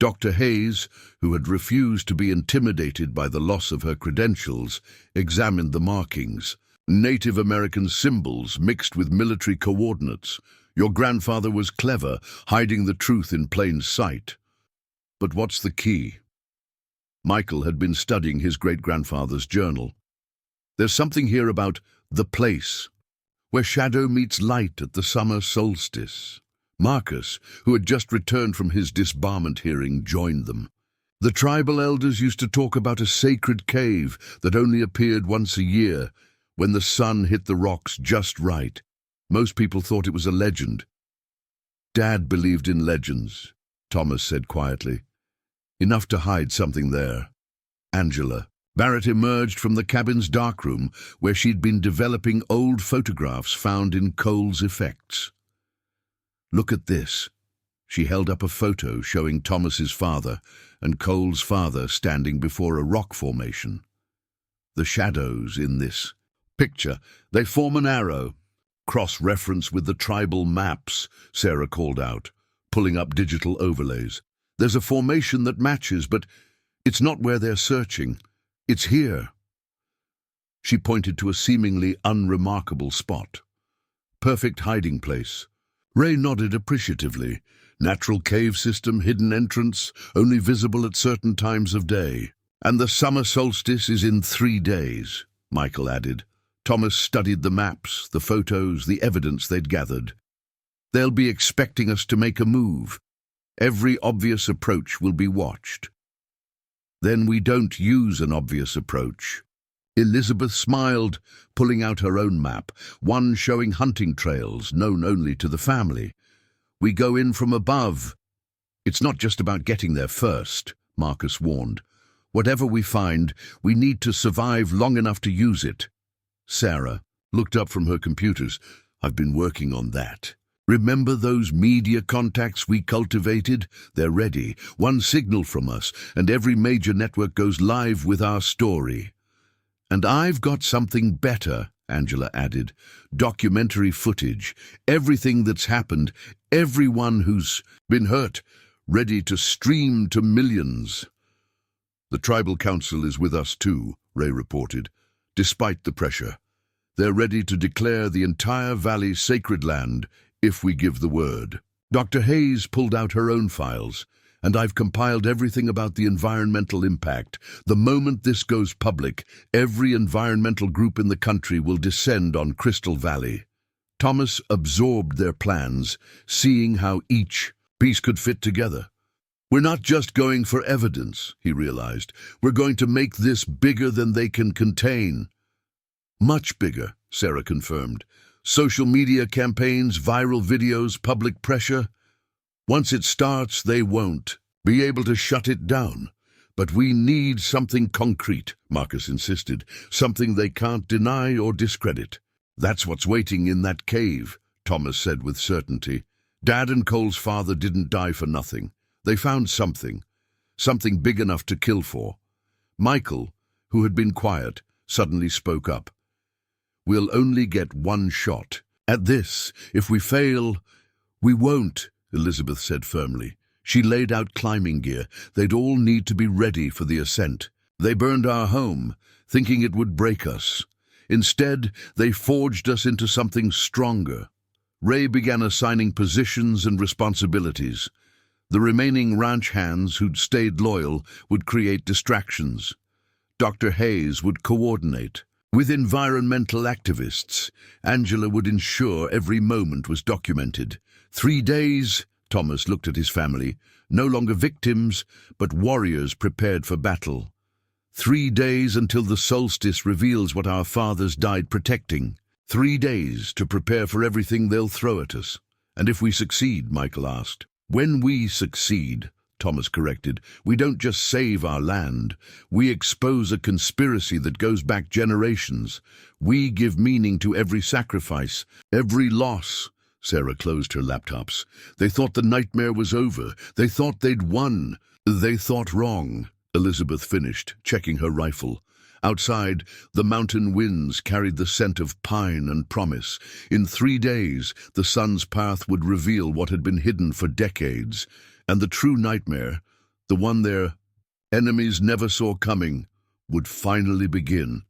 Dr. Hayes, who had refused to be intimidated by the loss of her credentials, examined the markings. Native American symbols mixed with military coordinates. Your grandfather was clever, hiding the truth in plain sight. But what's the key? Michael had been studying his great-grandfather's journal. There's something here about the place, where shadow meets light at the summer solstice. Marcus, who had just returned from his disbarment hearing, joined them. The tribal elders used to talk about a sacred cave that only appeared once a year, when the sun hit the rocks just right. Most people thought it was a legend. Dad believed in legends, Thomas said quietly. Enough to hide something there. Angela. Barrett emerged from the cabin's darkroom, where she'd been developing old photographs found in Cole's effects. Look at this. She held up a photo showing Thomas's father and Cole's father standing before a rock formation. The shadows in this picture, they form an arrow. Cross-reference with the tribal maps, Sarah called out, pulling up digital overlays. There's a formation that matches, but it's not where they're searching. It's here. She pointed to a seemingly unremarkable spot. Perfect hiding place. Ray nodded appreciatively. Natural cave system, hidden entrance, only visible at certain times of day. And the summer solstice is in 3 days, Michael added. Thomas studied the maps, the photos, the evidence they'd gathered. They'll be expecting us to make a move. Every obvious approach will be watched. Then we don't use an obvious approach. Elizabeth smiled, pulling out her own map, one showing hunting trails known only to the family. We go in from above. It's not just about getting there first, Marcus warned. Whatever we find, we need to survive long enough to use it. Sarah looked up from her computers. I've been working on that. Remember those media contacts we cultivated? They're ready. One signal from us, and every major network goes live with our story. And I've got something better, Angela added. Documentary footage. Everything that's happened, everyone who's been hurt, ready to stream to millions. The tribal council is with us too, Ray reported. Despite the pressure, they're ready to declare the entire valley sacred land if we give the word. Dr. Hayes pulled out her own files, and I've compiled everything about the environmental impact. The moment this goes public, every environmental group in the country will descend on Crystal Valley. Thomas absorbed their plans, seeing how each piece could fit together. We're not just going for evidence, he realized. We're going to make this bigger than they can contain. Much bigger, Sarah confirmed. Social media campaigns, viral videos, public pressure. Once it starts, they won't be able to shut it down. But we need something concrete, Marcus insisted, something they can't deny or discredit. That's what's waiting in that cave, Thomas said with certainty. Dad and Cole's father didn't die for nothing. They found something big enough to kill for. Michael, who had been quiet, suddenly spoke up. We'll only get one shot. At this, if we fail, we won't, Elizabeth said firmly. She laid out climbing gear. They'd all need to be ready for the ascent. They burned our home, thinking it would break us. Instead, they forged us into something stronger. Ray began assigning positions and responsibilities. The remaining ranch hands who'd stayed loyal would create distractions. Dr. Hayes would coordinate. With environmental activists, Angela would ensure every moment was documented. 3 days, Thomas looked at his family, no longer victims, but warriors prepared for battle. 3 days until the solstice reveals what our fathers died protecting. 3 days to prepare for everything they'll throw at us. And if we succeed, Michael asked. When we succeed, Thomas corrected, we don't just save our land. We expose a conspiracy that goes back generations. We give meaning to every sacrifice, every loss. Sarah closed her laptops. They thought the nightmare was over. They thought they'd won. They thought wrong, Elizabeth finished, checking her rifle. Outside, the mountain winds carried the scent of pine and promise. In 3 days, the sun's path would reveal what had been hidden for decades. And the true nightmare, the one their enemies never saw coming, would finally begin.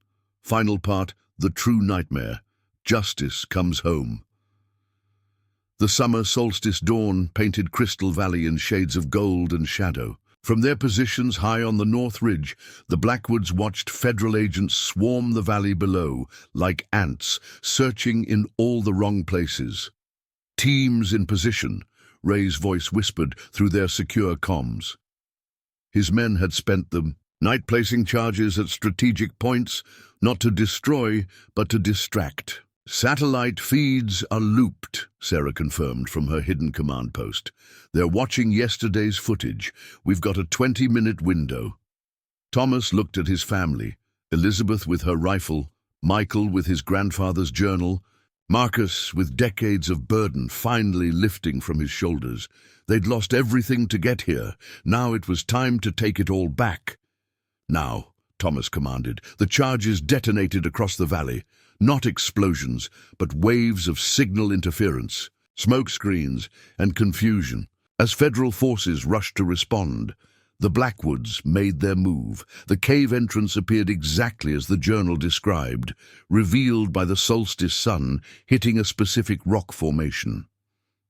Final part, the true nightmare. Justice comes home. The summer solstice dawn painted Crystal Valley in shades of gold and shadow. From their positions high on the North Ridge, the Blackwoods watched federal agents swarm the valley below, like ants, searching in all the wrong places. Teams in position, Ray's voice whispered through their secure comms. His men had spent the night placing charges at strategic points, not to destroy, but to distract. Satellite feeds are looped, Sarah confirmed from her hidden command post. They're watching yesterday's footage. We've got a 20-minute window. Thomas looked at his family, Elizabeth with her rifle, Michael with his grandfather's journal, Marcus with decades of burden finally lifting from his shoulders. They'd lost everything to get here. Now it was time to take it all back. Now, Thomas commanded, the charges detonated across the valley. Not explosions, but waves of signal interference, smoke screens, and confusion. As federal forces rushed to respond, The Blackwoods made their move. The cave entrance appeared exactly as the journal described, revealed by the solstice sun hitting a specific rock formation.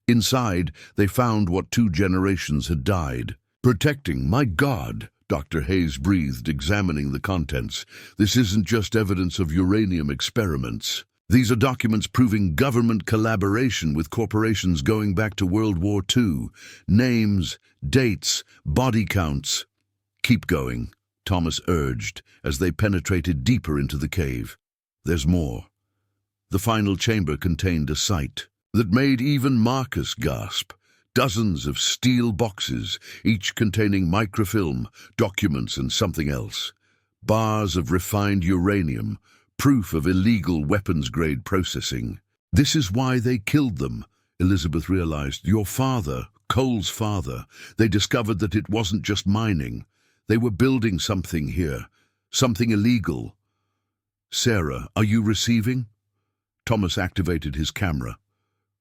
Inside, they found what 2 generations had died. Protecting, my God, Dr. Hayes breathed, examining the contents. This isn't just evidence of uranium experiments. These are documents proving government collaboration with corporations going back to World War II. Names, dates, body counts. Keep going, Thomas urged as they penetrated deeper into the cave. There's more. The final chamber contained a sight that made even Marcus gasp. Dozens of steel boxes, each containing microfilm, documents, and something else. Bars of refined uranium, proof of illegal weapons-grade processing. This is why they killed them, Elizabeth realized. Your father, Cole's father, they discovered that it wasn't just mining. They were building something here, something illegal. Sarah, are you receiving? Thomas activated his camera.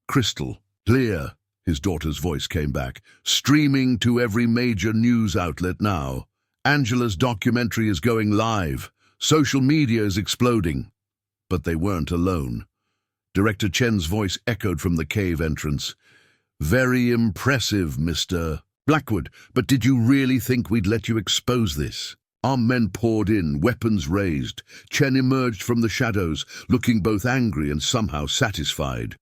Crystal, clear. His daughter's voice came back, streaming to every major news outlet now. Angela's documentary is going live. Social media is exploding. But they weren't alone. Director Chen's voice echoed from the cave entrance. Very impressive, Mr. Blackwood, but did you really think we'd let you expose this? Armed men poured in, weapons raised. Chen emerged from the shadows, looking both angry and somehow satisfied.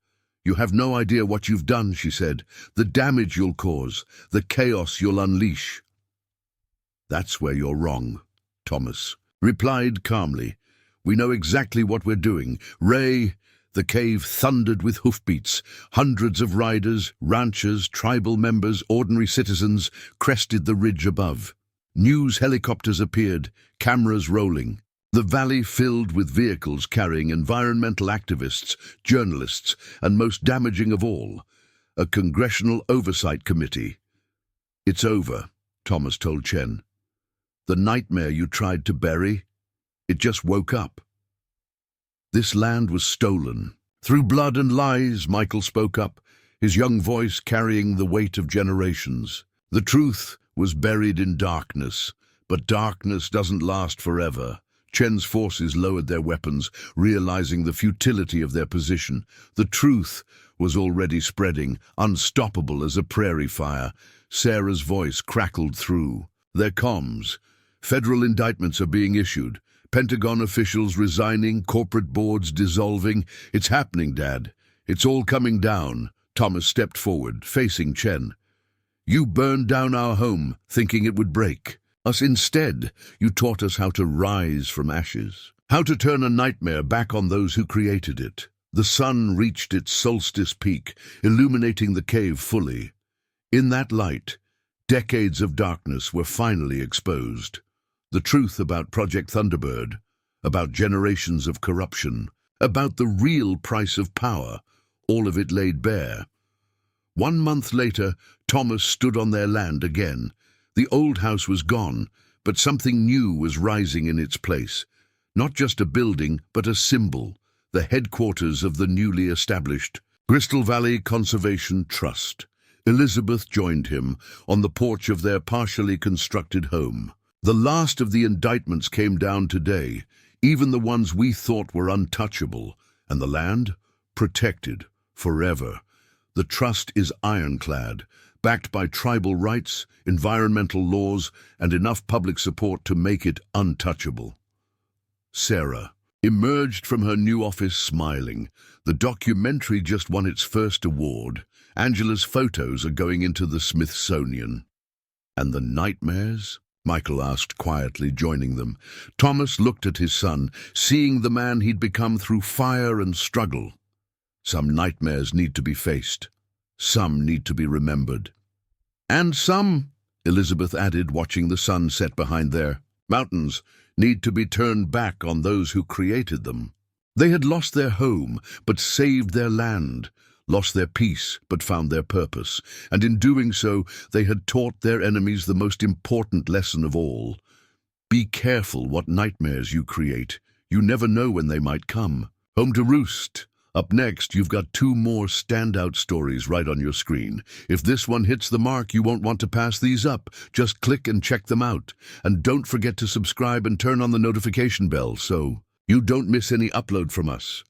You have no idea what you've done, she said. The damage you'll cause, the chaos you'll unleash. That's where you're wrong, Thomas replied calmly. We know exactly what we're doing. Ray, the cave thundered with hoofbeats. Hundreds of riders, ranchers, tribal members, ordinary citizens crested the ridge above. News helicopters appeared, cameras rolling. The valley filled with vehicles carrying environmental activists, journalists, and most damaging of all, a congressional oversight committee. It's over, Thomas told Chen. The nightmare you tried to bury, it just woke up. This land was stolen. Through blood and lies, Michael spoke up, his young voice carrying the weight of generations. The truth was buried in darkness, but darkness doesn't last forever. Chen's forces lowered their weapons, realizing the futility of their position. The truth was already spreading, unstoppable as a prairie fire. Sarah's voice crackled through. Their comms. Federal indictments are being issued. Pentagon officials resigning, corporate boards dissolving. It's happening, Dad. It's all coming down. Thomas stepped forward, facing Chen. You burned down our home, thinking it would break us. Instead, you taught us how to rise from ashes, how to turn a nightmare back on those who created it. The sun reached its solstice peak, illuminating the cave fully. In that light, decades of darkness were finally exposed. The truth about Project Thunderbird, about generations of corruption, about the real price of power, all of it laid bare. 1 month later, Thomas stood on their land again. The old house was gone, but something new was rising in its place. Not just a building, but a symbol, the headquarters of the newly established Crystal Valley Conservation Trust. Elizabeth joined him on the porch of their partially constructed home. The last of the indictments came down today, even the ones we thought were untouchable, and the land protected forever. The trust is ironclad, backed by tribal rights, environmental laws, and enough public support to make it untouchable. Sarah emerged from her new office smiling. The documentary just won its first award. Angela's photos are going into the Smithsonian. And the nightmares? Michael asked quietly, joining them. Thomas looked at his son, seeing the man he'd become through fire and struggle. Some nightmares need to be faced. Some need to be remembered. And some, Elizabeth added, watching the sun set behind their mountains, need to be turned back on those who created them. They had lost their home, but saved their land, lost their peace, but found their purpose, and in doing so, they had taught their enemies the most important lesson of all. Be careful what nightmares you create. You never know when they might come. Home to roost, Up next, you've got two more standout stories right on your screen. If this one hits the mark, you won't want to pass these up. Just click and check them out. And don't forget to subscribe and turn on the notification bell so you don't miss any upload from us.